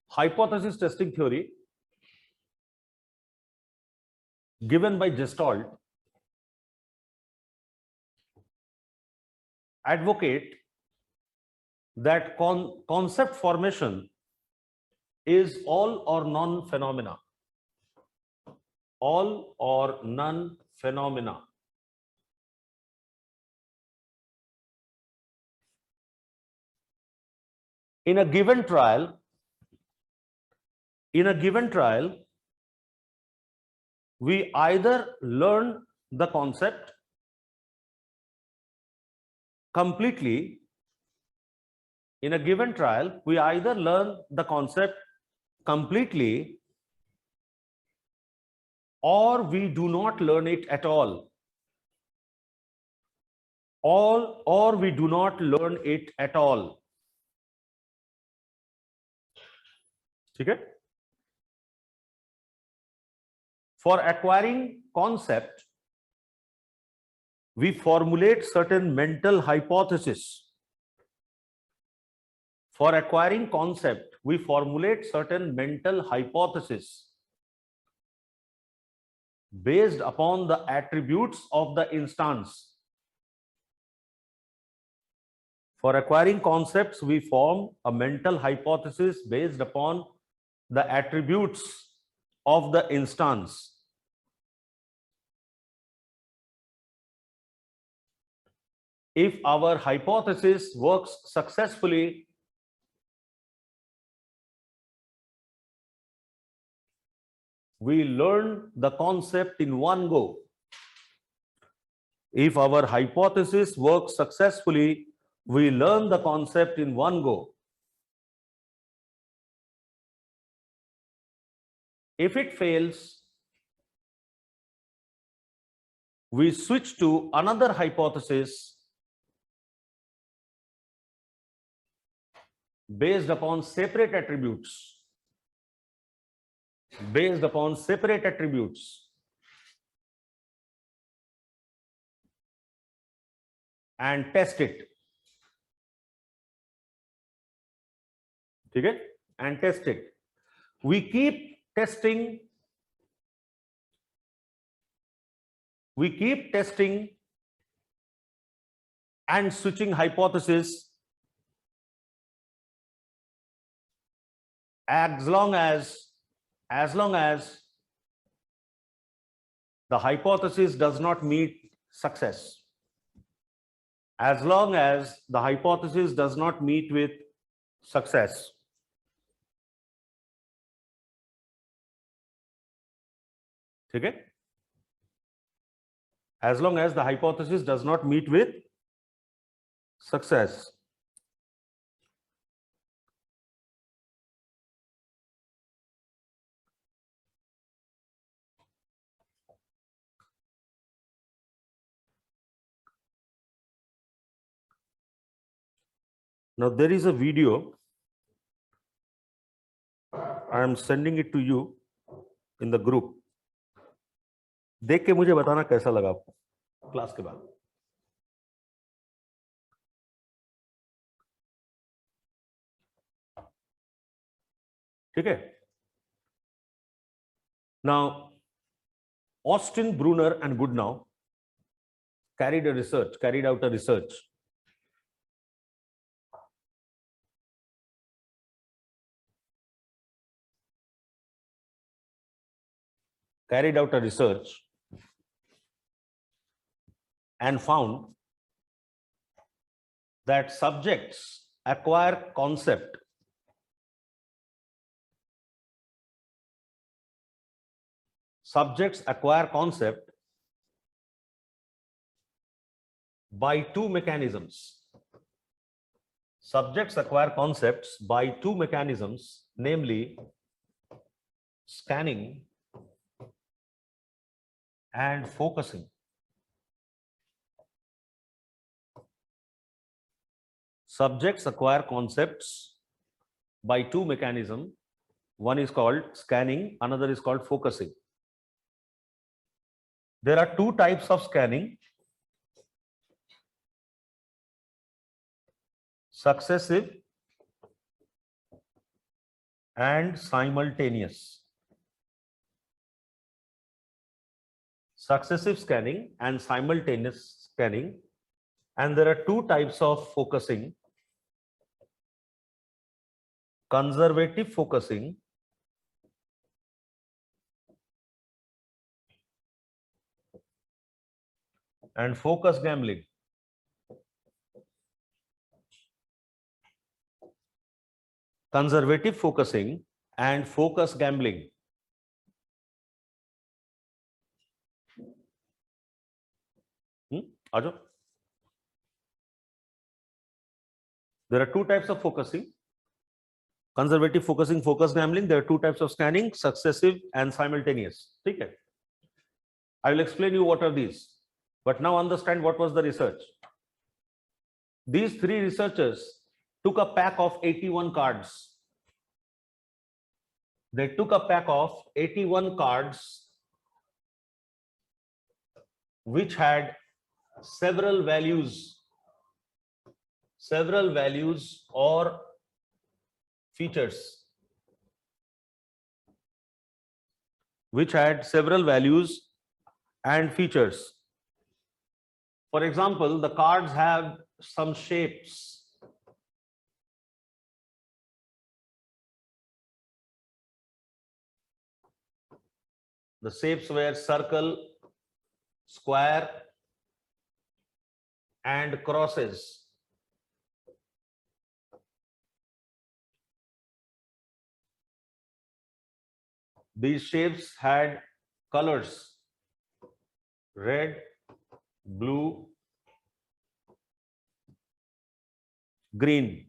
hypothesis testing theory given by Gestalt advocate that concept formation is all or none phenomena. All or none phenomena. In a given trial, we either learn the concept completely. In a given trial, we either learn the concept completely or we do not learn it at all. Or we do not learn it at all. Okay? For acquiring concept, we formulate certain mental hypotheses. For acquiring concept, we formulate certain mental hypotheses based upon the attributes of the instance. For acquiring concepts, we form a mental hypothesis based upon the attributes of the instance. If our hypothesis works successfully, we learn the concept in one go. If our hypothesis works successfully, we learn the concept in one go. If it fails, we switch to another hypothesis based upon separate attributes. Based upon separate attributes. And test it. Okay? And test it. We keep testing. We keep testing and switching hypothesis as long as the hypothesis does not meet success. As long as the hypothesis does not meet with success. Okay? As long as the hypothesis does not meet with success. Now there is a video. I am sending it to you in the group. देख के मुझे बताना कैसा लगा आपको class के बाद. ठीक है? Now, Austin, Brunner, and Goodnow carried out a research. Carried out a research and found that subjects acquire concept by two mechanisms. Subjects acquire concepts by two mechanisms, namely scanning and focusing. Subjects acquire concepts by two mechanisms. One is called scanning, another is called focusing. There are two types of scanning: successive and simultaneous. Successive scanning and simultaneous scanning, and there are two types of focusing: conservative focusing and focus gambling. Conservative focusing and focus gambling. Ajo. There are two types of focusing: conservative focusing, focus gambling. There are two types of scanning: successive and simultaneous. Okay. I will explain you what are these, but now understand what was the research. These three researchers took a pack of 81 cards. They took a pack of 81 cards which had several values or features, which had several values and features. For example, the cards have some shapes. The shapes were circle, square, and crosses. These shapes had colors: red, blue, green.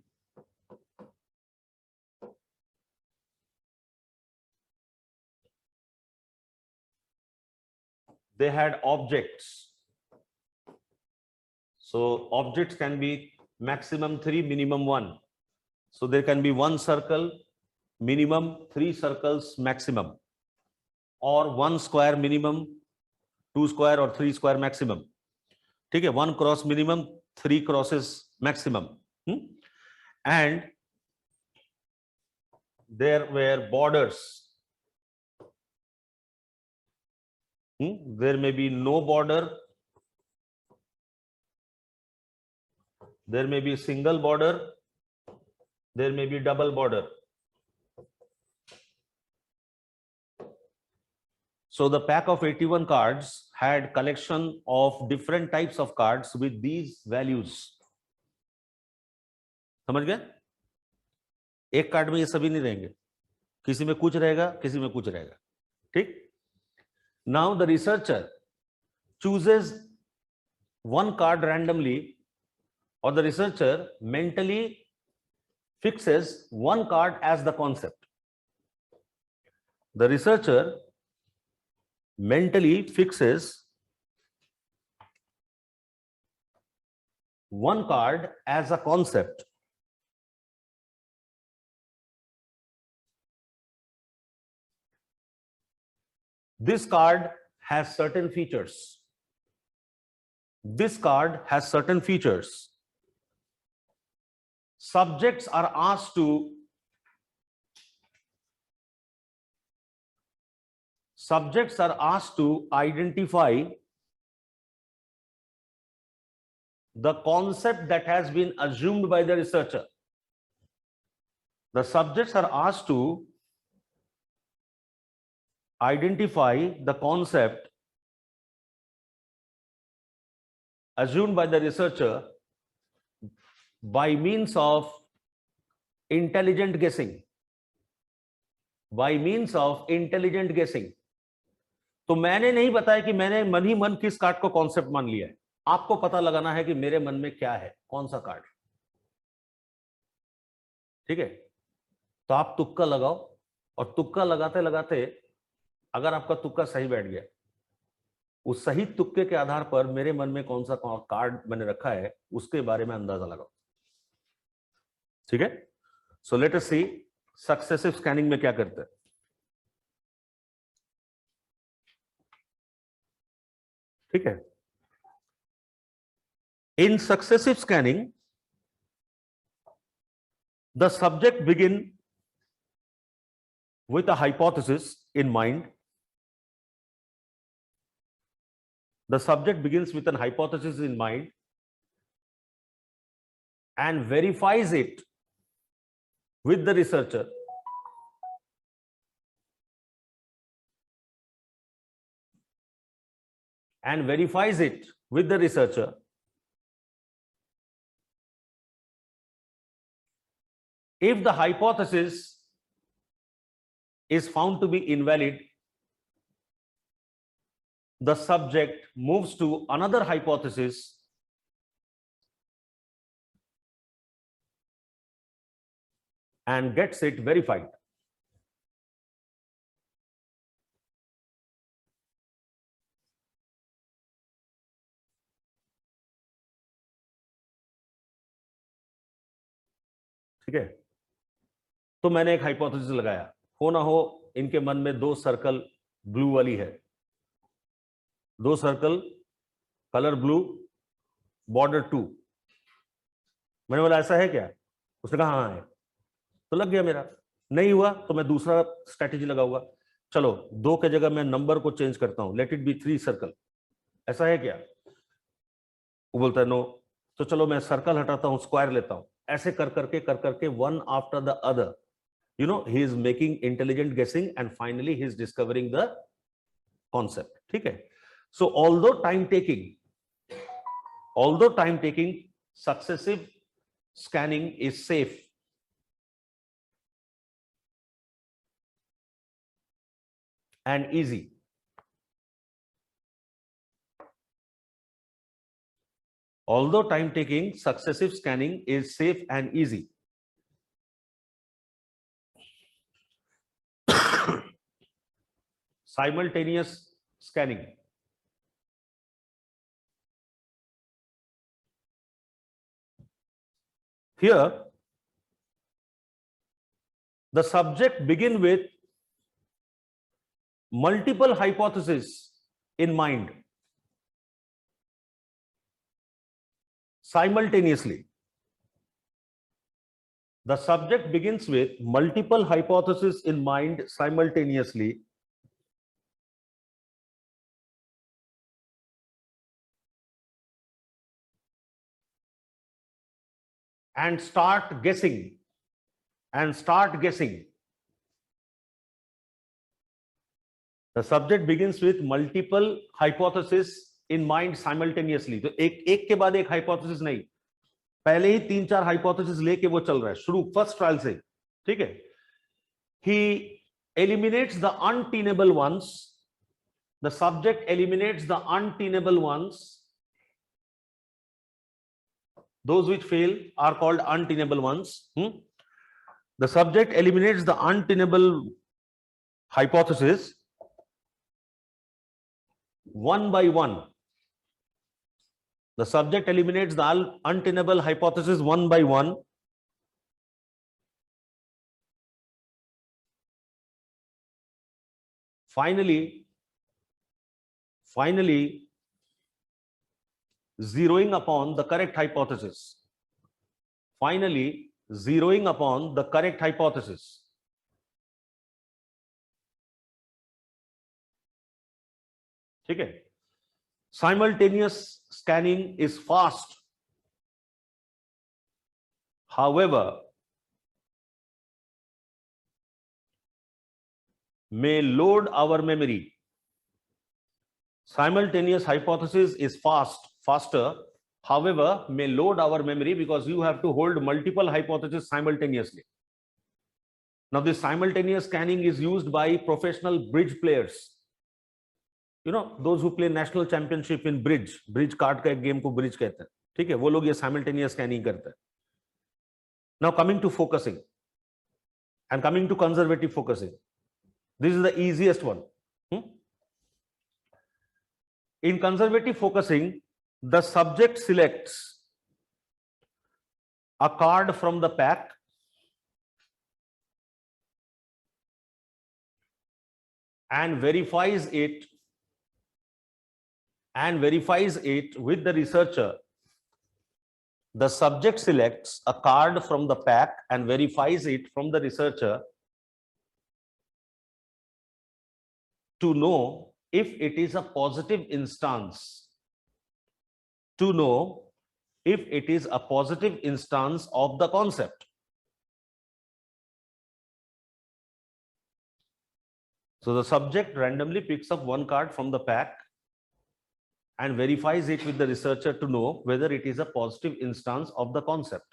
They had objects. So objects can be maximum 3, minimum 1. So there can be 1 circle minimum, 3 circles maximum, or 1 square minimum, 2 square or 3 square maximum. ठीक है, 1 cross minimum, 3 crosses maximum. And there were borders. There may be no border, there may be single border, there may be double border. So the pack of 81 cards had collection of different types of cards with these values. समझ गए? एक card में ये सभी नहीं रहेंगे, किसी में कुछ रहेगा, किसी में कुछ रहेगा. ठीक? Now the researcher chooses one card randomly, or the researcher mentally fixes one card as the concept. The researcher mentally fixes one card as a concept. This card has certain features. This card has certain features. Subjects are asked to identify the concept that has been assumed by the researcher. The subjects are asked to identify the concept assumed by the researcher by means of intelligent guessing. By means of intelligent guessing. तो मैंने नहीं बताया कि मैंने मन ही मन किस card को कॉन्सेप्ट मान लिया है. आपको पता लगाना है कि मेरे मन में क्या है, कौन सा कार्ड. ठीक है? तो आप तुक्का लगाओ, और तुक्का लगाते लगाते अगर आपका तुक्का सही बैठ गया, उस सही तुक्के के आधार पर मेरे मन में कौन सा कार्ड मैंने रखा है उसके बारे में अंदाजा लगाओ. ठीक है? सो लेट अस सी सक्सेसिव स्कैनिंग में क्या करते हैं. ठीक है? In successive scanning the subject begin with a hypothesis in mind. The subject begins with an hypothesis in mind and verifies it with the researcher. And verifies it with the researcher. If the hypothesis is found to be invalid, the subject moves to another hypothesis and gets it verified. ठीक है, तो मैंने एक hypothesis लगाया, हो ना हो इनके मन में दो सर्कल ब्लू वाली है, दो सर्कल कलर ब्लू बॉर्डर 2। मैंने बोला ऐसा है क्या? उसने कहा हाँ है, तो लग गया मेरा। नहीं हुआ तो मैं दूसरा स्ट्रैटेजी लगाऊंगा, चलो 2 के जगह मैं नंबर को चेंज करता हूं, लेट इट बी 3 सर्कल, ऐसा है क्या? वो बोलता है नो, तो चलो मैं सर्कल हटाता हूं, स्क्वायर लेता हूं। ऐसे कर करके one after the other, you know, he is making intelligent guessing and finally he is discovering the concept. ठीक है, so although time taking, successive scanning is safe and easy. Although time taking, successive scanning is safe and easy. Simultaneous scanning. Here, the subject begin with multiple hypotheses in mind simultaneously. The subject begins with multiple hypotheses in mind simultaneously. And start guessing. The subject begins with multiple hypotheses in mind simultaneously. तो एक के बाद एक hypothesis नहीं, पहले ही 3-4 hypothesis लेके वो चल रहा है शुरू फर्स्ट ट्रायल से। ठीक है, he eliminates the untenable ones. The subject eliminates the untenable ones. Those which fail are called untenable ones. The subject eliminates the untenable hypothesis one by one. The subject eliminates the untenable hypothesis one by one. Finally, zeroing upon the correct hypothesis. ठीक है, simultaneous scanning is fast, however may load our memory. Simultaneous hypothesis is faster, however may load our memory because you have to hold multiple hypotheses simultaneously. Now this simultaneous scanning is used by professional bridge players. You know, those who play national championship in bridge card का एक game को bridge कहते हैं। ठीक है, वो लोग ये simultaneous scanning करते हैं। Now coming to focusing and coming to conservative focusing, this is the easiest one. In conservative focusing, the subject selects a card from the pack and verifies it with the researcher. The subject selects a card from the pack and verifies it from the researcher to know if it is a positive instance, to know if it is a positive instance of the concept. So the subject randomly picks up one card from the pack and verifies it with the researcher to know whether it is a positive instance of the concept.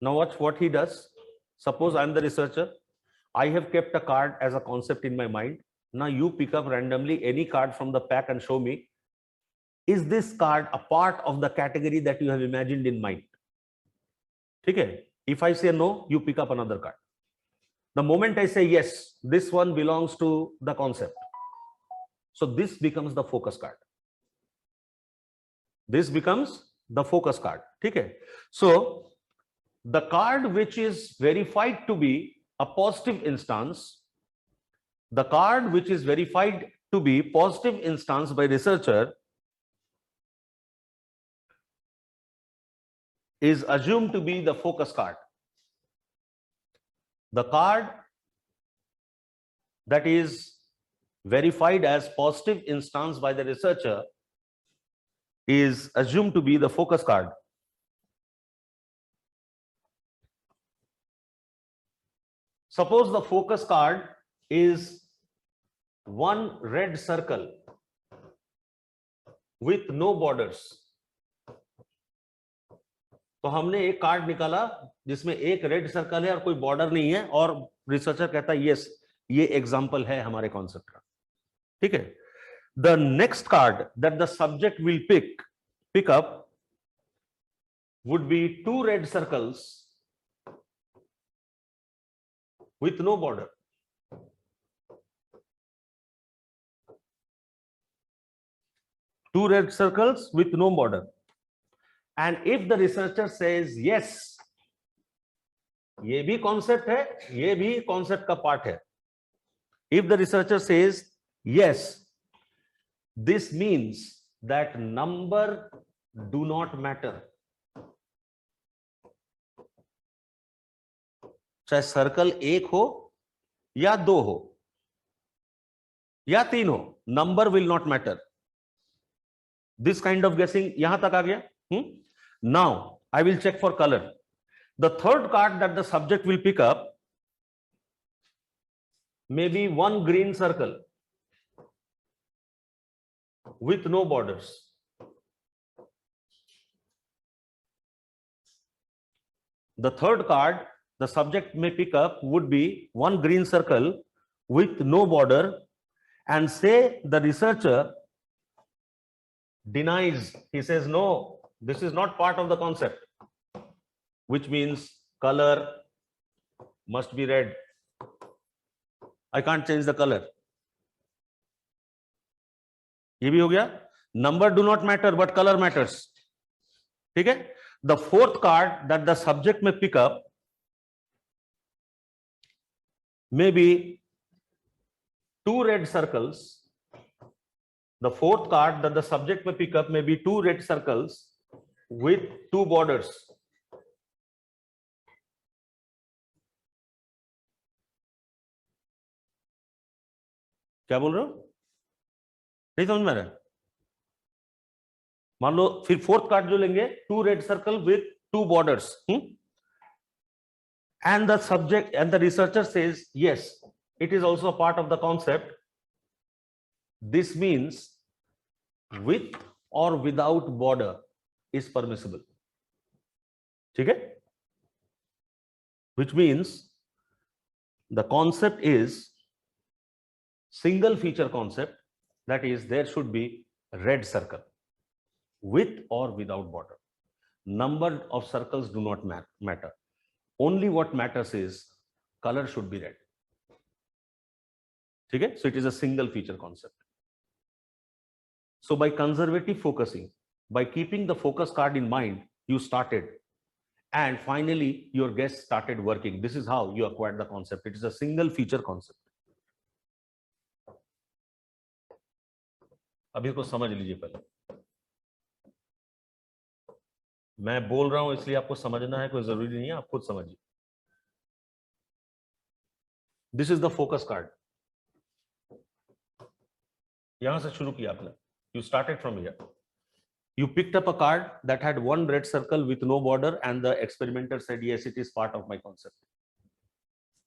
Now watch what he does. Suppose I am the researcher. I have kept a card as a concept in my mind. Now you pick up randomly any card from the pack and show me, is this card a part of the category that you have imagined in mind? Okay. If I say no, you pick up another card. The moment I say yes, this one belongs to the concept. So this becomes the focus card. This becomes the focus card. Okay. So the card which is verified to be a positive instance, the card which is verified to be positive instance by researcher is assumed to be the focus card. The card that is verified as positive instance by the researcher is assumed to be the focus card. Suppose the focus card is one red circle with no borders. तो हमने एक card निकाला जिसमें एक red circle है और कोई border नहीं है, और रिसर्चर कहता है यस, ये एग्जांपल है हमारे कॉन्सेप्ट का. ठीक है. The next card that the subject will pick up would be two red circles with no border. Two red circles with no border. And if the researcher says yes, ये भी concept है, ये भी concept का part है. If the researcher says yes, this means that number do not matter. चाहे circle एक हो या दो हो या तीन हो, number will not matter. This kind of guessing यहां तक आ गया. Now I will check for colour. The third card that the subject will pick up may be one green circle with no borders. The third card the subject may pick up would be one green circle with no border, and say the researcher denies. He says no, this is not part of the concept, which means color must be red. I can't change the color. ये भी हो गया. Number do not matter, but color matters. ठीक है. The fourth card that the subject may pick up may be two red circles. The fourth card that the subject may pick up may be two red circles with two borders. क्या बोल रहे हो? नहीं समझ में आ रहा है? मान लो फिर फोर्थ कार्ड जो लेंगे, two red circle with two borders, and the subject and the researcher says yes, it is also a part of the concept. This means with or without border is permissible. ठीक है? Which means the concept is single feature concept, that is there should be red circle with or without border. Number of circles do not matter. Only what matters is color should be red. ठीक है? So it is a single feature concept. So by conservative focusing, by keeping the focus card in mind, you started, and finally your guess started working. This is how you acquired the concept. It is a single feature concept. अभी को समझ लीजिए. पहले मैं बोल रहा हूं इसलिए आपको समझना है, कोई जरूरी नहीं है, आप खुद समझिए. This is the focus card. यहां से शुरू किया आपने. You started from here. You picked up a card that had one red circle with no border, and the experimenter said, yes, it is part of my concept.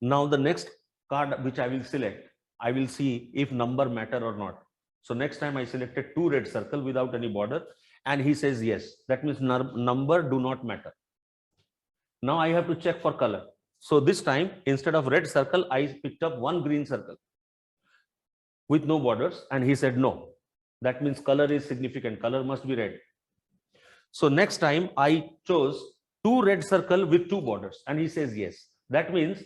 Now the next card which I will select, I will see if number matter or not. So next time I selected two red circle without any border, and he says yes. That means number do not matter. Now I have to check for color. So this time, instead of red circle, I picked up one green circle with no borders, and he said no. That means color is significant. Color must be red. So next time I chose two red circle with two borders, and he says yes. That means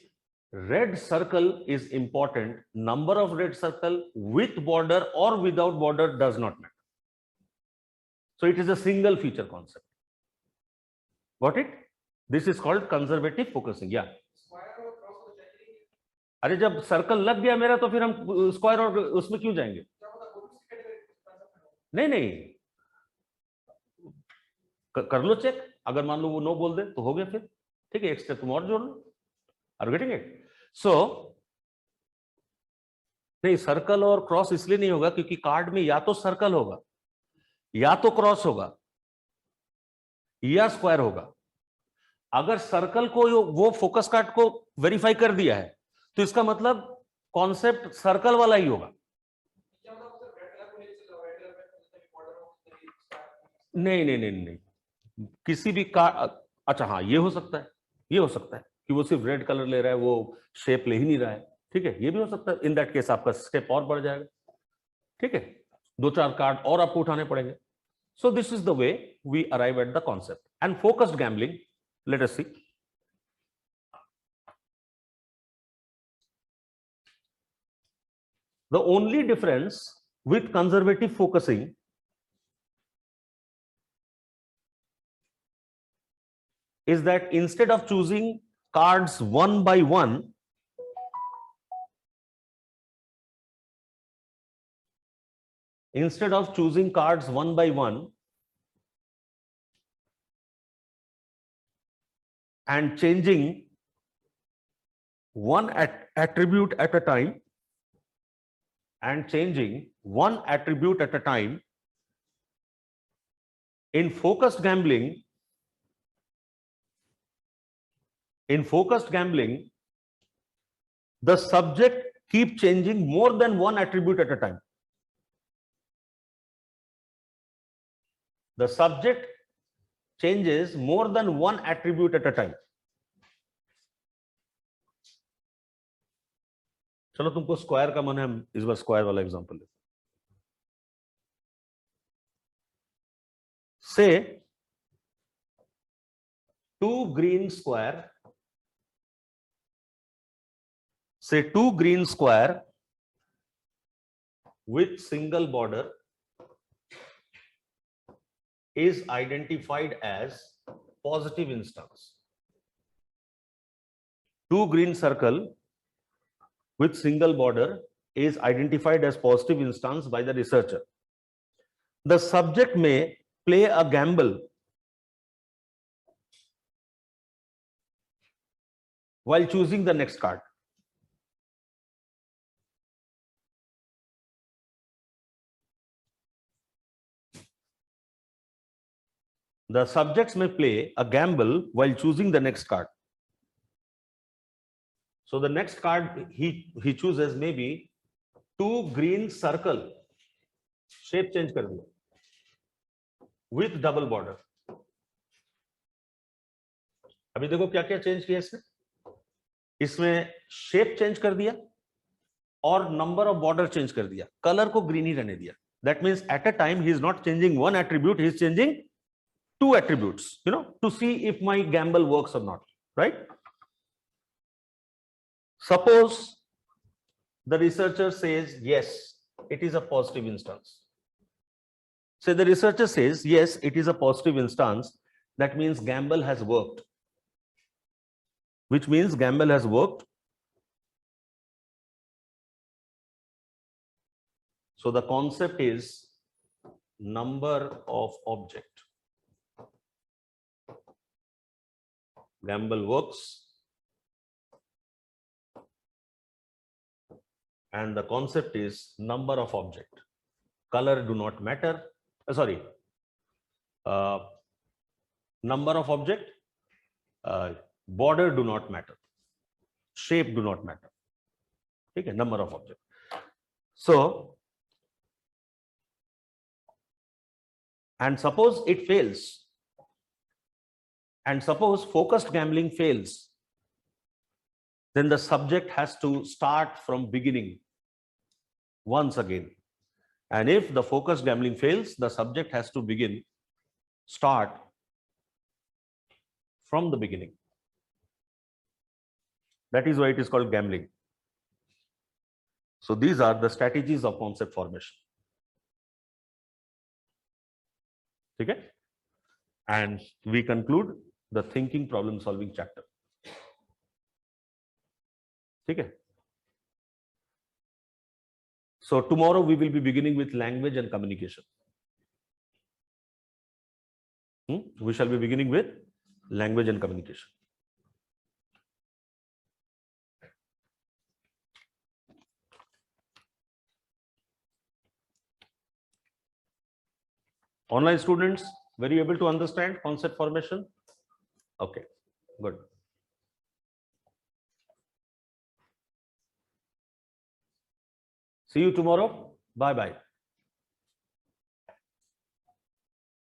red circle is important. Number of red circle with border or without border does not matter. So it is a single feature concept. Got it? This is called conservative focusing. Yeah. अरे जब circle लग गया मेरा तो फिर हम square और उसमें क्यों जाएंगे? नहीं नहीं, कर लो चेक. अगर मान लो वो नो बोल दे तो हो गया फिर. ठीक है, एक स्टेप तुम और जोड़ लो. Are you getting it? So नहीं, सर्कल और क्रॉस इसलिए नहीं होगा क्योंकि कार्ड में या तो सर्कल होगा, या तो क्रॉस होगा, या स्क्वायर होगा. अगर सर्कल को वो फोकस कार्ड को वेरीफाई कर दिया है तो इसका मतलब कॉन्सेप्ट सर्कल वाला ही होगा. नहीं नहीं नहीं नहीं, किसी भी कार्ड. अच्छा हाँ, ये हो सकता है, ये हो सकता है कि वो सिर्फ रेड कलर ले रहा है, वो शेप ले ही नहीं रहा है. ठीक है, ये भी हो सकता है. इन दैट केस आपका स्टेप और बढ़ जाएगा. ठीक है, दो चार कार्ड और आपको उठाने पड़ेंगे. So this is the way we arrive at the concept. And focused gambling, let us see. The only difference with conservative focusing is that instead of choosing cards one by one, and changing one attribute at a time, in focused gambling, the subject keep changing more than one attribute at a time. The subject changes more than one attribute at a time. चलो तुमको square का मन है, हम इस bar square वाला example लेते हैं. Say two green square with single border is identified as positive instance. Two green circle with single border is identified as positive instance by the researcher. The subject may play a gamble while choosing the next card. The subjects may play a gamble while choosing the next card. So the next card he chooses may be two green circle, shape change कर दिया, with double border. अभी देखो क्या क्या change किया इसने. इसमें shape change कर दिया और नंबर ऑफ बॉर्डर चेंज कर दिया. कलर को ग्रीन ही रहने दिया. That means at a time he is not changing one attribute, he is changing two attributes, to see if my gamble works or not, right? Suppose the researcher says yes, it is a positive instance. So the researcher says yes, it is a positive instance. That means gamble has worked. Which means gamble has worked. So the concept is number of object. Gamble works and the concept is number of object. Color do not matter. Sorry. Number of object, border do not matter, shape do not matter. Okay, number of object. So, and suppose it fails, and suppose focused gambling fails, then the subject has to start from beginning once again. And if the focused gambling fails, the subject has to start from the beginning. That is why it is called gambling. So these are the strategies of concept formation. Okay? And we conclude the thinking problem solving chapter. Okay? So tomorrow we will be beginning with language and communication. We shall be beginning with language and communication. Online students, were you able to understand concept formation? Okay, good. See you tomorrow. Bye-bye.